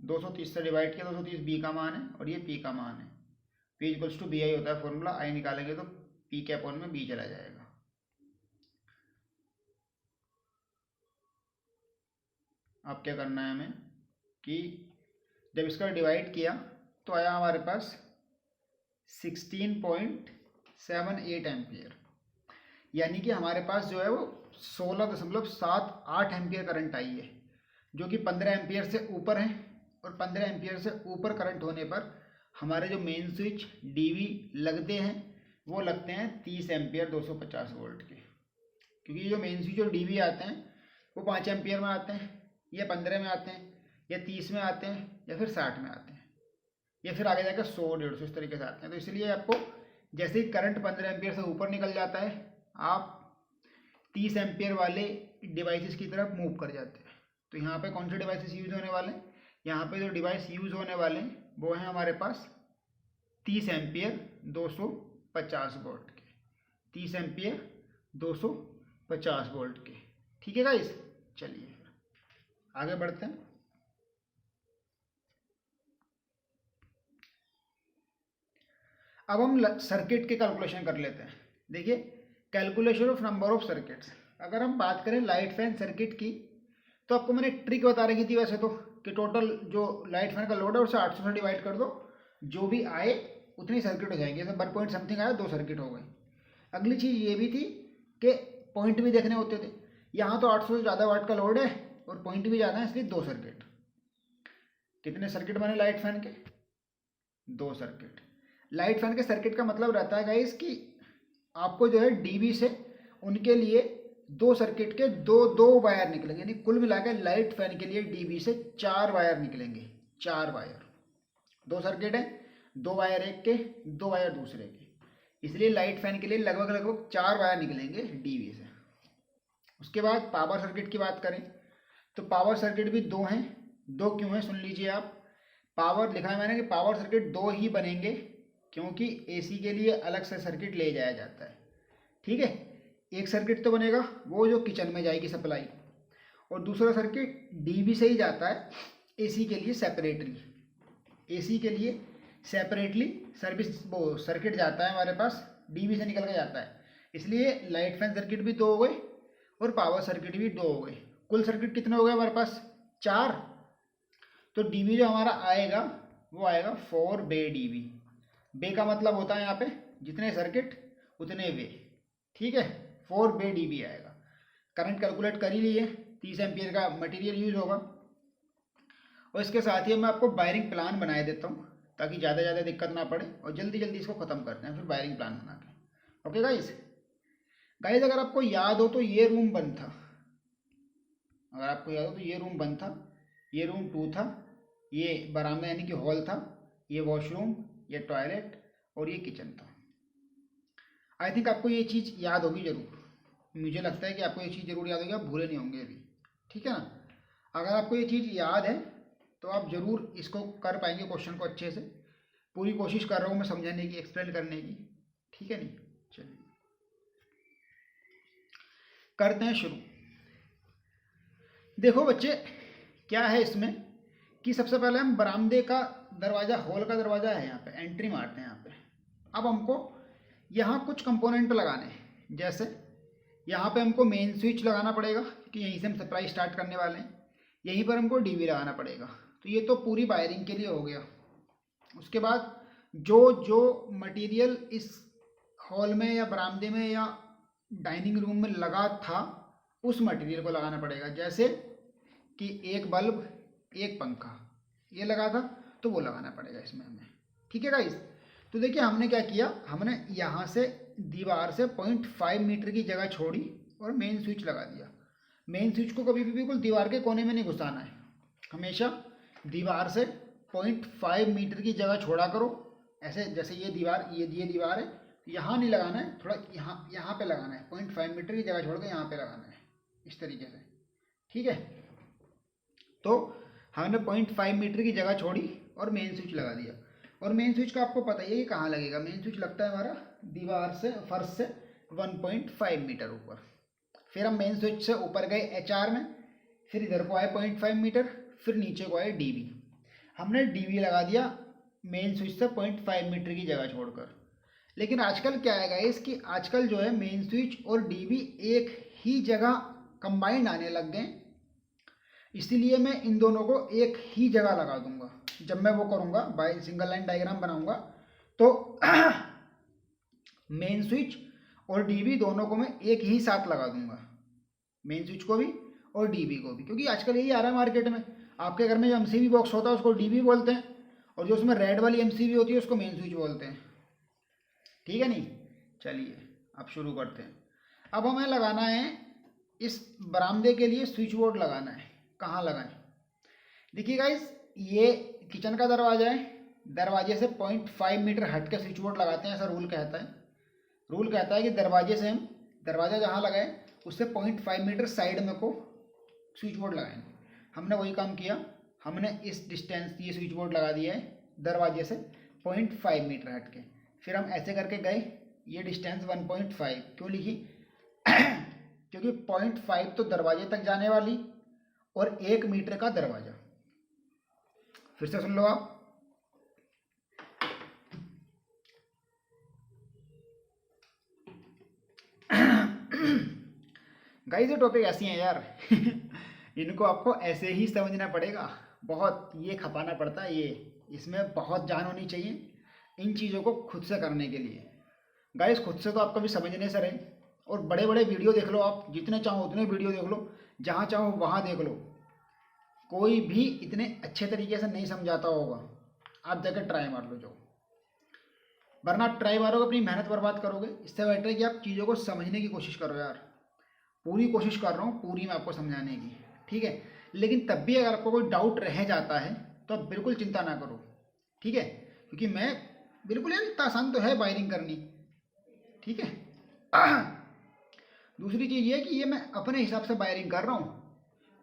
230 से डिवाइड किया, 230 B का मान है और ये P का मान है। P = BI होता है फॉर्मूला, I निकालेंगे तो P के अपॉन में B चला जाएगा। अब क्या करना है हमें कि जब इसका डिवाइड किया तो आया हमारे पास 16.78 एम्पियर, यानी कि हमारे पास जो है वो 16.78 एम्पियर करंट आई है, जो कि 15 एम्पियर से ऊपर है। और 15 एम्पियर से ऊपर करंट होने पर हमारे जो मेन स्विच डीवी लगते हैं वो लगते हैं 30 एम्पियर 250 वोल्ट के। क्योंकि जो मेन स्विच और डीवी आते हैं वो 5 एम्पियर में आते हैं, या 15 में आते हैं, या 30 में आते हैं, या फिर 60 में आते हैं, या फिर आगे जाकर 100 150 इस तरीके से आते हैं। तो इसलिए आपको जैसे ही करंट 15 एम्पियर से ऊपर निकल जाता है आप 30 एम्पियर वाले डिवाइसेस की तरफ मूव कर जाते हैं। तो यहाँ पे कौन से डिवाइसेस यूज़ होने वाले हैं? यहाँ पे जो डिवाइस यूज़ होने वाले हैं वो हैं हमारे पास 30 एम्पियर 250 वोल्ट के, 30 एम्पियर 250 वोल्ट के। ठीक है गाइस, चलिए आगे बढ़ते हैं। अब हम सर्किट के कैलकुलेशन कर लेते हैं। देखिए, calculation of number of circuits. अगर हम बात करें लाइट फैन सर्किट की, तो आपको मैंने ट्रिक बता रखी थी वैसे तो, कि टोटल जो लाइट फैन का लोड है उसे 800 से डिवाइड कर दो, जो भी आए उतनी सर्किट हो जाएंगे। जैसे 1 पॉइंट समथिंग आया, 2 सर्किट हो गई। अगली चीज़ ये भी थी कि पॉइंट भी देखने होते थे। यहाँ तो 800 से ज़्यादा वाट का लोड है और पॉइंट भी ज़्यादा है, इसलिए 2 सर्किट। कितने सर्किट बने लाइट फैन के? 2 सर्किट। लाइट फैन के सर्किट का मतलब रहता है गाइस कि आपको जो है डीबी से उनके लिए 2 सर्किट के दो वायर निकलेंगे, यानी कुल मिलाकर लाइट फैन के लिए डीबी से 4 वायर निकलेंगे। 4 वायर, 2 सर्किट है, 2 वायर एक के, 2 वायर दूसरे के, इसलिए लाइट फैन के लिए लगभग 4 वायर निकलेंगे डीबी से। उसके बाद पावर सर्किट की बात करें तो पावर सर्किट भी 2 हैं। 2 क्यों हैं सुन लीजिए आप। पावर लिखा है मैंने कि पावर सर्किट 2 ही बनेंगे, क्योंकि एसी के लिए अलग से सर्किट ले जाया जाता है। ठीक है, एक सर्किट तो बनेगा वो जो किचन में जाएगी सप्लाई, और दूसरा सर्किट डीबी से ही जाता है एसी के लिए सेपरेटली। एसी के लिए सेपरेटली सर्विस वो सर्किट जाता है हमारे पास, डीबी से निकल के जाता है। इसलिए लाइट फैन सर्किट भी 2 हो गए और पावर सर्किट भी 2 हो गए। कुल सर्किट कितने हो गए हमारे पास? 4। तो डीबी जो हमारा आएगा वो आएगा 4 बे डीबी। बे का मतलब होता है यहाँ पे जितने सर्किट उतने वे। ठीक है, 4 बे डीबी आएगा। करंट कैलकुलेट कर ही लिए, 30 एम्पियर का मटेरियल यूज होगा। और इसके साथ ही मैं आपको वायरिंग प्लान बनाए देता हूँ ताकि ज़्यादा दिक्कत ना पड़े और जल्दी इसको ख़त्म करते हैं फिर वायरिंग प्लान बना के। ओके गाइस, अगर आपको याद हो तो ये रूम बंद था। अगर आपको याद हो तो ये रूम बंद था, ये रूम 2 था, ये बरामदा यानी कि हॉल था, ये वॉशरूम, ये टॉयलेट और ये किचन था। आई थिंक आपको ये चीज़ याद होगी ज़रूर। मुझे लगता है कि आपको ये चीज़ ज़रूर याद होगी, आप भूले नहीं होंगे अभी। ठीक है ना। अगर आपको ये चीज़ याद है तो आप ज़रूर इसको कर पाएंगे क्वेश्चन को अच्छे से। पूरी कोशिश कर रहा हूँ मैं समझाने की, एक्सप्लेन करने की। ठीक है नहीं, चलिए करते हैं शुरू। देखो बच्चे, क्या है इसमें कि सबसे पहले हम बरामदे का दरवाज़ा, हॉल का दरवाज़ा है, यहाँ पे एंट्री मारते हैं यहाँ पे। अब हमको यहाँ कुछ कंपोनेंट लगाने हैं। जैसे यहाँ पे हमको मेन स्विच लगाना पड़ेगा क्योंकि यहीं से हम सप्लाई स्टार्ट करने वाले हैं। यहीं पर हमको डीवी लगाना पड़ेगा। तो ये तो पूरी वायरिंग के लिए हो गया। उसके बाद जो मटेरियल इस हॉल में या बरामदे में या डाइनिंग रूम में लगा था उस मटेरियल को लगाना पड़ेगा। जैसे कि एक बल्ब, एक पंखा, ये लगा था तो वो लगाना पड़ेगा इसमें हमें। ठीक है गाइस। तो देखिए हमने क्या किया, हमने यहाँ से दीवार से 0.5 मीटर की जगह छोड़ी और मेन स्विच लगा दिया। मेन स्विच को कभी भी बिल्कुल दीवार के कोने में नहीं घुसाना है, हमेशा दीवार से 0.5 मीटर की जगह छोड़ा करो। ऐसे जैसे ये दीवार है, यहाँ नहीं लगाना है, थोड़ा यहाँ पे लगाना है। 0.5 मीटर की जगह छोड़ के यहाँ पे लगाना है, इस तरीके से। ठीक है, तो हमने 0.5 मीटर की जगह छोड़ी और मेन स्विच लगा दिया। और मेन स्विच का आपको पता ही है कि कहाँ लगेगा। मेन स्विच लगता है हमारा दीवार से, फर्श से 1.5 मीटर ऊपर। फिर हम मेन स्विच से ऊपर गए एचआर में, फिर इधर को आए 0.5 मीटर, फिर नीचे को आए डीवी। हमने डीवी लगा दिया मेन स्विच से 0.5 मीटर की जगह छोड़कर। लेकिन आजकल क्या है गाइस कि आजकल जो है मेन स्विच और डीवी एक ही जगह कंबाइंड आने लग गए। इसीलिए मैं इन दोनों को एक ही जगह लगा दूंगा। जब मैं वो करूंगा, बाय सिंगल लाइन डायग्राम बनाऊंगा, तो मेन स्विच और डीवी दोनों को मैं एक ही साथ लगा दूंगा, मेन स्विच को भी और डीवी को भी। क्योंकि आजकल यही आ रहा है मार्केट में। आपके घर में जो एमसीबी बॉक्स होता है उसको डीवी बोलते हैं, और जो उसमें रेड वाली एमसीबी होती है उसको मेन स्विच बोलते हैं। ठीक है नहीं, चलिए अब शुरू करते हैं। अब हमें लगाना है इस बरामदे के लिए स्विच बोर्ड लगाना है। कहाँ लगाएं? देखिए गाइस, ये किचन का दरवाज़ा है, दरवाजे से 0.5 मीटर हट के स्विच बोर्ड लगाते हैं, ऐसा रूल कहता है। रूल कहता है कि दरवाजे से हम दरवाज़ा जहाँ लगाए उससे 0.5 मीटर साइड में को स्विच बोर्ड लगाएंगे। हमने वही काम किया, हमने इस डिस्टेंस ये स्विच बोर्ड लगा दिया है दरवाजे से 0.5 मीटर हट के। फिर हम ऐसे करके गए, ये डिस्टेंस 1.5 क्यों लिखी क्योंकि 0.5 तो दरवाजे तक जाने वाली और 1 मीटर का दरवाज़ा। फिर से सुन लो आप, गाइस ये टॉपिक ऐसी हैं यार इनको आपको ऐसे ही समझना पड़ेगा, बहुत ये खपाना पड़ता है, ये इसमें बहुत जान होनी चाहिए इन चीज़ों को खुद से करने के लिए। गाइस खुद से तो आप कभी समझने से रहे, और बड़े बड़े वीडियो देख लो आप, जितने चाहो उतने वीडियो देख लो, जहाँ चाहो वहाँ देख लो, कोई भी इतने अच्छे तरीके से नहीं समझाता होगा। आप जाकर ट्राई मार लो जो, वरना आप ट्राई मारोगे अपनी मेहनत बर्बाद करोगे। इससे बेटर है कि आप चीज़ों को समझने की कोशिश करो यार। पूरी कोशिश कर रहा हूँ पूरी मैं आपको समझाने की, ठीक है। लेकिन तब भी अगर आपको कोई डाउट रह जाता है तो आप बिल्कुल चिंता ना करो, ठीक है, क्योंकि मैं बिल्कुल यार इतना आसान तो है वायरिंग करनी, ठीक है। दूसरी चीज़ ये है कि ये मैं अपने हिसाब से वायरिंग कर रहा हूँ,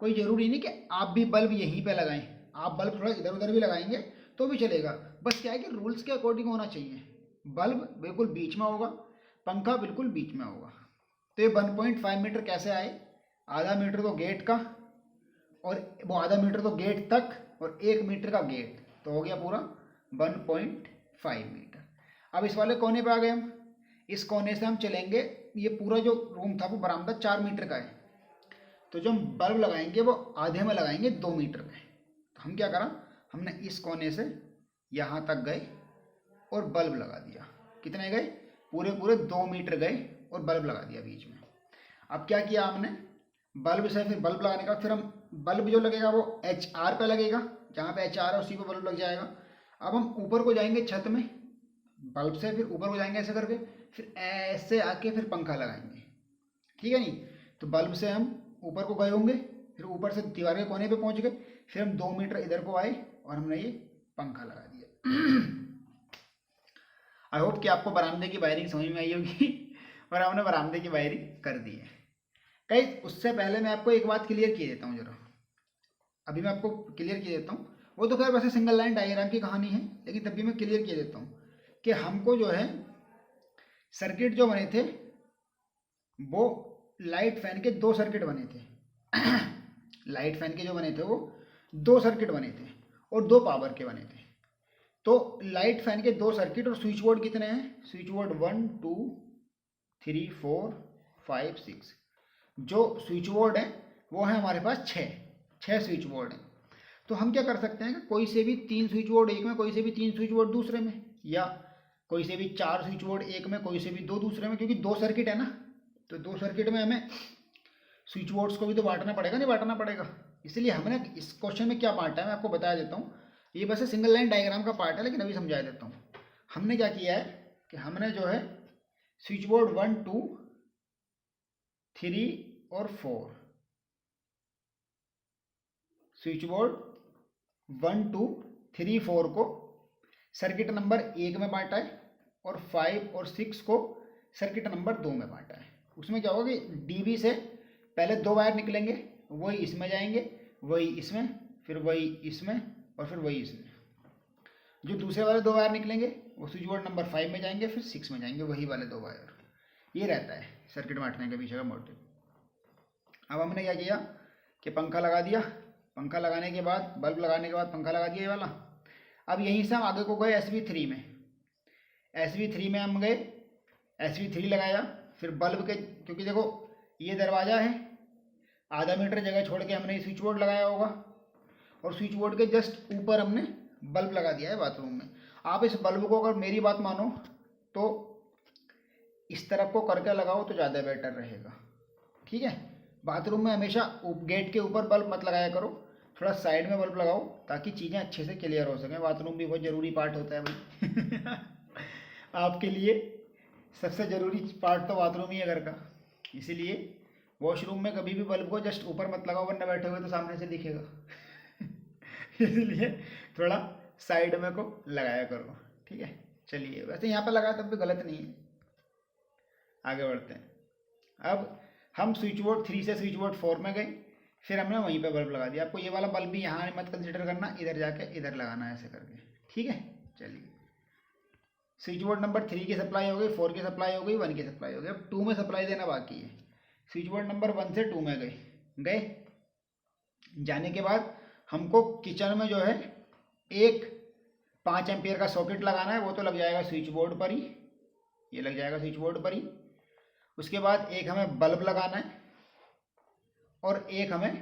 कोई ज़रूरी नहीं कि आप भी बल्ब यहीं पे लगाएं। आप बल्ब थोड़ा इधर उधर भी लगाएंगे तो भी चलेगा, बस क्या है कि रूल्स के अकॉर्डिंग होना चाहिए। बल्ब बिल्कुल बीच में होगा, पंखा बिल्कुल बीच में होगा। तो ये 1.5 मीटर कैसे आए, आधा मीटर तो गेट का, और वो आधा मीटर तो गेट तक, और 1 मीटर का गेट, तो हो गया पूरा 1.5 मीटर। अब इस वाले कोने पे आ गए हम, इस कोने से हम चलेंगे, ये पूरा जो रूम था वो बरामदा 4 मीटर का है, तो जो हम बल्ब लगाएंगे वो आधे में लगाएंगे 2 मीटर में। तो हम क्या करा, हमने इस कोने से यहाँ तक गए और बल्ब लगा दिया। कितने गए, पूरे पूरे 2 मीटर गए और बल्ब लगा दिया बीच में। अब क्या किया हमने, बल्ब से फिर बल्ब लगाने का, फिर हम बल्ब जो लगेगा वो HR पे लगेगा, जहाँ पे HR है उसी पे बल्ब लग जाएगा। अब हम ऊपर को जाएंगे छत में, बल्ब से फिर ऊपर को जाएंगे ऐसे करके, फिर ऐसे आके फिर पंखा लगाएंगे, ठीक है नहीं। तो बल्ब से हम ऊपर को गए होंगे, फिर ऊपर से दीवार के कोने पे पहुंच गए, फिर हम 2 मीटर इधर को आए और हमने ये पंखा लगा दिया। आई होप कि आपको बरामदे की वायरिंग समझ में आई होगी और हमने बरामदे की वायरिंग कर दी है। कई उससे पहले मैं आपको एक बात क्लियर किए देता हूँ जरा, अभी मैं आपको क्लियर किए देता हूँ। वो तो खैर वैसे सिंगल लाइन डायग्राम की कहानी है, लेकिन तब भी मैं क्लियर किए देता हूँ कि हमको जो है सर्किट जो बने थे वो लाइट फैन के 2 सर्किट बने थे। लाइट फैन के जो बने थे वो 2 सर्किट बने थे और 2 पावर के बने थे। तो लाइट फैन के 2 सर्किट और स्विच बोर्ड कितने हैं, स्विच बोर्ड 1 2 3 4 5 6। जो स्विच बोर्ड है वो है हमारे पास 6 स्विच बोर्ड हैं। तो हम क्या कर सकते हैं कि कोई से भी 3 स्विच बोर्ड एक में, कोई से भी 3 स्विच बोर्ड दूसरे में, या कोई से भी 4 स्विच बोर्ड एक में, कोई से भी 2 दूसरे में, क्योंकि 2 सर्किट है ना, तो 2 सर्किट में हमें स्विच बोर्ड्स को भी तो बांटना पड़ेगा, नहीं बांटना पड़ेगा। इसलिए हमने इस क्वेश्चन में क्या बांटा है मैं आपको बता देता हूँ। ये बस सिंगल लाइन डायग्राम का पार्ट है, लेकिन अभी समझा देता हूँ। हमने क्या किया है कि हमने जो है स्विच बोर्ड 1 2 3 और 4, स्विच बोर्ड 1 2 3 4 को सर्किट नंबर 1 में बांटा है और 5 और 6 को सर्किट नंबर 2 में बांटा है। उसमें क्या होगा कि DB से पहले 2 वायर निकलेंगे, वही इसमें जाएंगे, वही इसमें, फिर वही इसमें और फिर वही इसमें। जो दूसरे वाले 2 वायर निकलेंगे वो स्विच बोर्ड नंबर 5 में जाएंगे, फिर 6 में जाएंगे, वही वाले 2 वायर। ये रहता है सर्किट बांटने के पीछे का मोटिव। अब हमने क्या किया कि पंखा लगा दिया, पंखा लगाने के बाद बल्ब लगाने के बाद पंखा लगा दिया ये वाला। अब यहीं से हम आगे को गए SV3 में, SV3 में हम गए, SV3 लगाया, फिर बल्ब के, क्योंकि देखो ये दरवाज़ा है, आधा मीटर जगह छोड़ के हमने स्विच बोर्ड लगाया होगा, और स्विच बोर्ड के जस्ट ऊपर हमने बल्ब लगा दिया है बाथरूम में। आप इस बल्ब को अगर मेरी बात मानो तो इस तरफ को करके लगाओ तो ज़्यादा बेटर रहेगा, ठीक है। बाथरूम में हमेशा गेट के ऊपर बल्ब मत लगाया करो, थोड़ा साइड में बल्ब लगाओ ताकि चीज़ें अच्छे से क्लियर हो सकें। बाथरूम भी बहुत ज़रूरी पार्ट होता है भाई आपके लिए सबसे ज़रूरी पार्ट तो बाथरूम ही है घर का, इसीलिए वॉशरूम में कभी भी बल्ब को जस्ट ऊपर मत लगाओ, वरना बैठे हुए तो सामने से दिखेगा इसलिए थोड़ा साइड में को लगाया करो, ठीक है। चलिए, वैसे यहाँ पर लगाया तब भी गलत नहीं है। आगे बढ़ते हैं। अब हम स्विच बोर्ड 3 से स्विच बोर्ड 4 में गए, फिर हमने वहीं पे बल्ब लगा दिया। आपको ये वाला बल्ब भी यहाँ मत कंसिडर करना, इधर जाके इधर लगाना है ऐसे करके, ठीक है। चलिए, स्विच बोर्ड नंबर 3 की सप्लाई हो गई, 4 की सप्लाई हो गई, 1 की सप्लाई हो गई। अब 2 में सप्लाई देना बाकी है। स्विच बोर्ड नंबर 1 से 2 में गए जाने के बाद हमको किचन में जो है एक 5 एम्पियर का सॉकेट लगाना है। वो तो लग जाएगा स्विच बोर्ड पर ही, ये लग जाएगा स्विच बोर्ड पर ही। उसके बाद एक हमें बल्ब लगाना है और एक हमें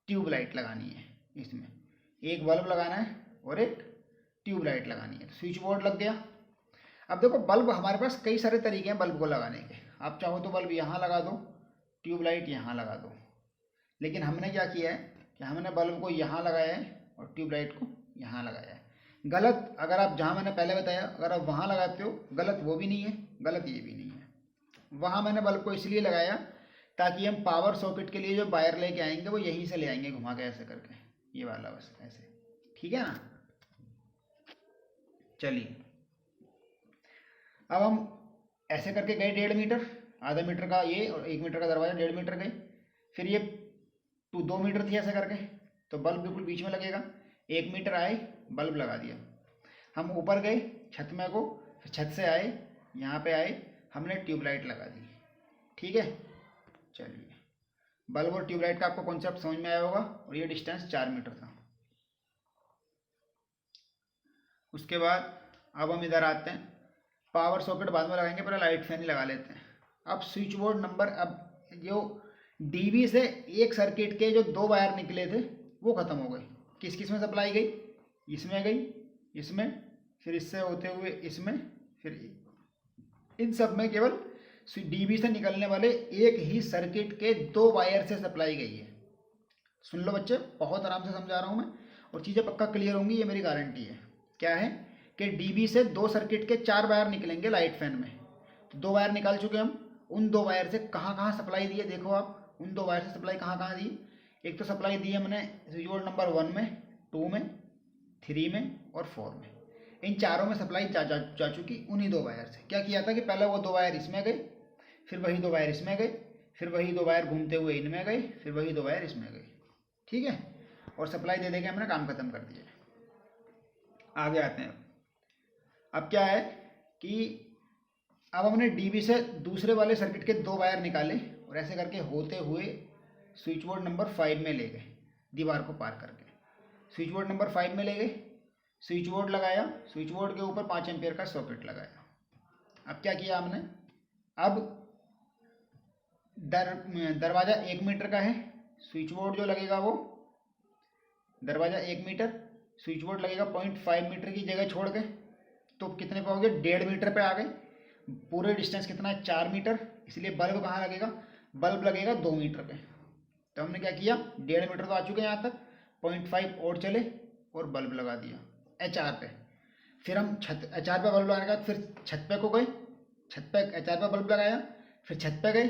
ट्यूबलाइट लगानी है। इसमें एक बल्ब लगाना है और एक ट्यूबलाइट लगानी है। स्विच बोर्ड लग गया। अब देखो, बल्ब हमारे पास कई सारे तरीके हैं बल्ब को लगाने के। आप चाहो तो बल्ब यहाँ लगा दो, ट्यूबलाइट यहाँ लगा दो, लेकिन हमने क्या किया है कि हमने बल्ब को यहाँ लगाया है और ट्यूबलाइट को यहाँ लगाया है। गलत, अगर आप जहाँ मैंने पहले बताया, अगर आप वहाँ लगाते हो, गलत वो भी नहीं है, गलत ये भी नहीं है। वहाँ मैंने बल्ब को इसलिए लगाया ताकि हम पावर सॉकेट के लिए जो वायर लेके आएंगे वो यहीं से ले आएंगे घुमा के ऐसे करके, ये वाला बस ऐसे, ठीक है ना। चलिए, अब हम ऐसे करके गए 1.5 मीटर, आधा मीटर का ये और 1 मीटर का दरवाज़ा, 1.5 मीटर गए। फिर ये 2 मीटर थी ऐसे करके, तो बल्ब बिल्कुल बीच में लगेगा। 1 मीटर आए, बल्ब लगा दिया। हम ऊपर गए छत में को, फिर छत से आए, यहाँ पे आए, हमने ट्यूबलाइट लगा दी, ठीक है। चलिए, बल्ब और ट्यूबलाइट का आपको कॉन्सेप्ट समझ में आया होगा। और ये डिस्टेंस 4 मीटर था। उसके बाद अब हम इधर आते हैं। पावर सॉकेट बाद में लगाएंगे, पहले लाइट फैन ही लगा लेते हैं। अब स्विच बोर्ड नंबर, अब जो डीबी से एक सर्किट के जो 2 वायर निकले थे वो ख़त्म हो गए। किस किस में सप्लाई गई? इसमें गई, इसमें, फिर इससे होते हुए इसमें, फिर इन सब में केवल डीबी से निकलने वाले एक ही सर्किट के 2 वायर से सप्लाई गई है। सुन लो बच्चे, बहुत आराम से समझा रहा हूँ मैं, और चीज़ें पक्का क्लियर होंगी, ये मेरी गारंटी है। क्या है कि डीबी से 2 सर्किट के 4 वायर निकलेंगे लाइट फैन में। तो 2 वायर निकाल चुके हम। उन 2 वायर से कहाँ कहाँ सप्लाई दी है देखो आप। उन 2 वायर से सप्लाई कहाँ कहाँ दी? एक तो सप्लाई दी है हमने स्विच बोर्ड नंबर 1 में, 2 में, 3 में और 4 में। इन चारों में सप्लाई जा चुकी उन्हीं 2 वायर से। क्या किया था कि पहले वो 2 वायर इसमें गए, फिर वही 2 वायर इसमें गए, फिर वही 2 वायर घूमते हुए इनमें गए, फिर वही 2 वायर इसमें गए, ठीक है। और सप्लाई दे के हमने काम खत्म कर दिया। आगे आते हैं। अब क्या है कि अब हमने डीबी से दूसरे वाले सर्किट के 2 वायर निकाले और ऐसे करके होते हुए स्विच बोर्ड नंबर 5 में ले गए, दीवार को पार करके स्विच बोर्ड नंबर 5 में ले गए। स्विच बोर्ड लगाया, स्विच बोर्ड के ऊपर 5 एम्पियर का सॉकेट लगाया। अब क्या किया हमने, अब दरवाज़ा 1 मीटर का है, स्विच बोर्ड जो लगेगा वो दरवाज़ा 1 मीटर, स्विच बोर्ड लगेगा 0.5 मीटर की जगह छोड़ के, तो कितने पे हो गए? 1.5 मीटर पे आ गए। पूरे डिस्टेंस कितना है? 4 मीटर। इसलिए बल्ब कहाँ लगेगा? बल्ब लगेगा 2 मीटर पे। तो हमने क्या किया, 1.5 मीटर तो आ चुके हैं यहाँ तक, 0.5 और चले और बल्ब लगा दिया HR पे। फिर हम छत HR पे बल्ब लगाने के बाद फिर छत पे को गए, छत पे HR पे बल्ब लगाया, फिर छत पे गए,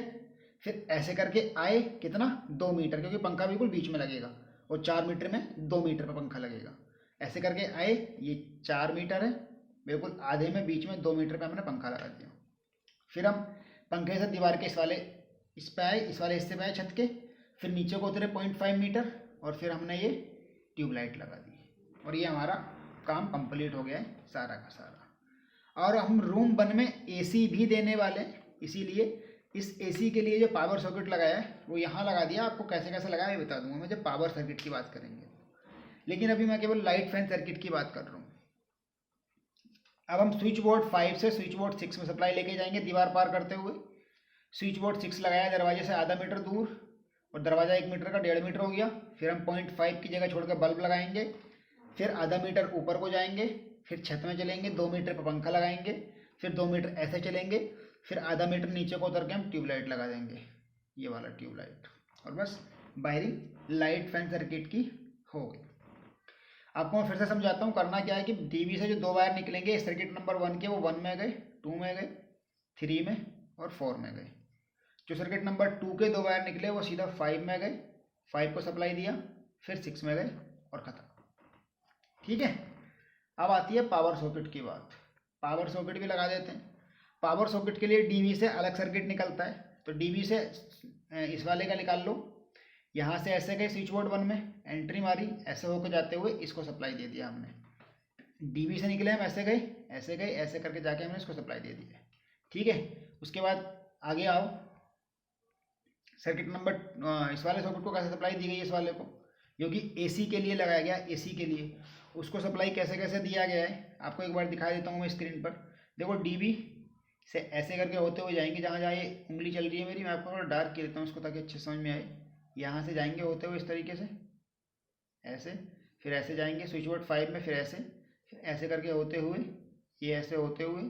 फिर ऐसे करके आए कितना? 2 मीटर, क्योंकि पंखा बिल्कुल बीच में लगेगा और 4 मीटर में 2 मीटर पर पंखा लगेगा। ऐसे करके आए, ये 4 मीटर है, बिल्कुल आधे में बीच में 2 मीटर पे हमने पंखा लगा दिया। फिर हम पंखे से दीवार के इस पे आए, इस वाले हिस्से पे आए छत के, फिर नीचे को उतरे 0.5 मीटर और फिर हमने ये ट्यूबलाइट लगा दी और ये हमारा काम कंप्लीट हो गया है सारा का सारा। और हम रूम 1 में AC भी देने वाले हैं, इसीलिए इस AC के लिए जो पावर सॉकेट लगाया है वो यहाँ लगा दिया। आपको कैसे कैसे लगाया ये बता दूंगा मैं जब पावर सर्किट की बात करेंगे, लेकिन अभी मैं केवल लाइट फैन सर्किट की बात कर रहा हूँ। अब हम स्विच बोर्ड 5 से स्विच बोर्ड 6 में सप्लाई लेके जाएंगे दीवार पार करते हुए। स्विच बोर्ड 6 लगाया दरवाजे से आधा मीटर दूर और दरवाज़ा 1 मीटर का 1.5 मीटर हो गया। फिर हम 0.5 की जगह छोड़कर बल्ब लगाएंगे, फिर आधा मीटर ऊपर को जाएंगे, फिर छत में चलेंगे, 2 मीटर पर पंखा लगाएंगे, फिर 2 मीटर ऐसे चलेंगे, फिर आधा मीटर नीचे को उतर के हम ट्यूबलाइट लगा देंगे, ये वाला ट्यूबलाइट, और बस वायरिंग लाइट फैन सर्किट की हो गई। आपको मैं फिर से समझाता हूँ। करना क्या है कि डीबी से जो 2 वायर निकलेंगे सर्किट नंबर 1 के, वो 1 में गए, 2 में गए, 3 में और 4 में गए। जो सर्किट नंबर 2 के 2 वायर निकले वो सीधा 5 में गए, 5 को सप्लाई दिया, फिर 6 में गए और ख़त्म, ठीक है। अब आती है पावर सॉकेट की बात। पावर सॉकेट भी लगा देते हैं। पावर सॉकेट के लिए डीवी से अलग सर्किट निकलता है, तो डीवी से इस वाले का निकाल लो। यहाँ से ऐसे गए स्विच बोर्ड 1 में, एंट्री मारी, ऐसे होकर जाते हुए इसको सप्लाई दे दिया हमने। डीवी से निकले हम, ऐसे गए ऐसे गए, ऐसे करके जाके हमने इसको सप्लाई दे दिया। ठीक है, उसके बाद आगे आओ, सर्किट नंबर इस वाले सॉकेट को कैसे सप्लाई दी गई है, इस वाले को, क्योंकि एसी के लिए लगाया गया, एसी के लिए उसको सप्लाई कैसे कैसे दिया गया है आपको एक बार दिखा देता हूँ मैं स्क्रीन पर। देखो डीबी से ऐसे करके होते हुए जाएंगे, जहाँ जहाँ ये उंगली चल रही है मेरी, मैं आपको थोड़ा डार्क कर देता हूँ उसको ताकि अच्छे समझ में आए। यहाँ से जाएंगे होते हुए इस तरीके से, ऐसे, फिर ऐसे जाएंगे स्विच बोर्ड 5 में, फिर ऐसे करके होते हुए, ये ऐसे होते हुए,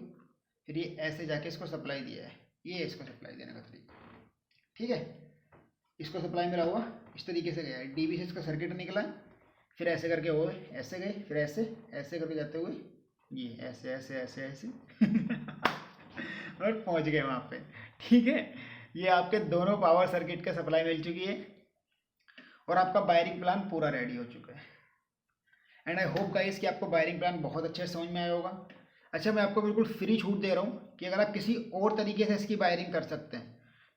फिर ये ऐसे जाके इसको सप्लाई दिया है। ये इसको सप्लाई देने का तरीका, ठीक है। इसको सप्लाई मिला हुआ इस तरीके से गया है, डीबी से इसका सर्किट निकला, फिर ऐसे करके हो ऐसे गए, फिर ऐसे ऐसे करके जाते हुए ये ऐसे ऐसे ऐसे ऐसे और पहुंच गए वहाँ पे। ठीक है, ये आपके दोनों पावर सर्किट का सप्लाई मिल चुकी है और आपका वायरिंग प्लान पूरा रेडी हो चुका है। एंड आई होप गाइस कि आपको वायरिंग प्लान बहुत अच्छे से समझ में आया होगा। अच्छा, मैं आपको बिल्कुल फ्री छूट दे रहा हूँ कि अगर आप किसी और तरीके से इसकी वायरिंग कर सकते हैं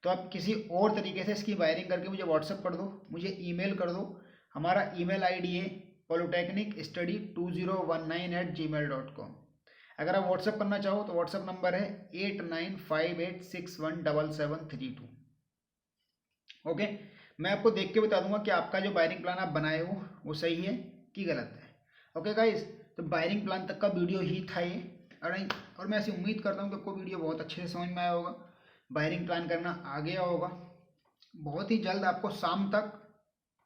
तो आप किसी और तरीके से इसकी वायरिंग करके मुझे व्हाट्सअप कर दो, मुझे ईमेल कर दो। हमारा ईमेल आईडी है polytechnicstudy2019@gmail.com। अगर आप व्हाट्सअप करना चाहो तो व्हाट्सअप नंबर है 8958617732। ओके, मैं आपको देख के बता दूंगा कि आपका जो वायरिंग प्लान आप बनाए हो वो सही है कि गलत है। ओके गाइस, तो वायरिंग प्लान तक का वीडियो ही था ये, और मैं ऐसी उम्मीद करता हूँ कि आपको वीडियो बहुत अच्छे से समझ में आया होगा, वायरिंग प्लान करना आ गया होगा। बहुत ही जल्द आपको शाम तक,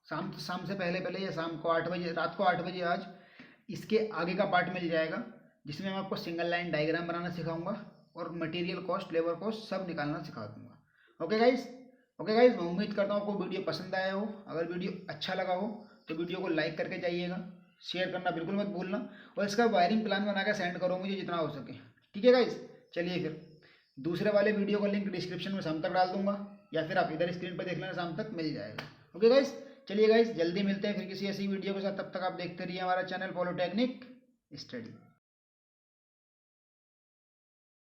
शाम से पहले पहले या शाम को 8 बजे, रात को 8 बजे आज इसके आगे का पार्ट मिल जाएगा, जिसमें मैं आपको सिंगल लाइन डायग्राम बनाना सिखाऊंगा और मटेरियल कॉस्ट, लेबर कॉस्ट सब निकालना सिखा दूंगा। ओके गाइस, मैं उम्मीद करता हूँ आपको वीडियो पसंद आया हो। अगर वीडियो अच्छा लगा हो तो वीडियो को लाइक करके जाइएगा, शेयर करना बिल्कुल मत भूलना, और इसका वायरिंग प्लान बना कर सेंड करो मुझे जितना हो सके। ठीक है गाइस, चलिए फिर दूसरे वाले वीडियो का लिंक डिस्क्रिप्शन में शाम तक डाल दूंगा, या फिर आप इधर स्क्रीन पर देख लेना, शाम तक मिल जाएगा। ओके गाइस, चलिए गाइस, जल्दी मिलते हैं फिर किसी ऐसी वीडियो के साथ। तब तक आप देखते रहिए हमारा चैनल पॉलिटेक्निक स्टडी।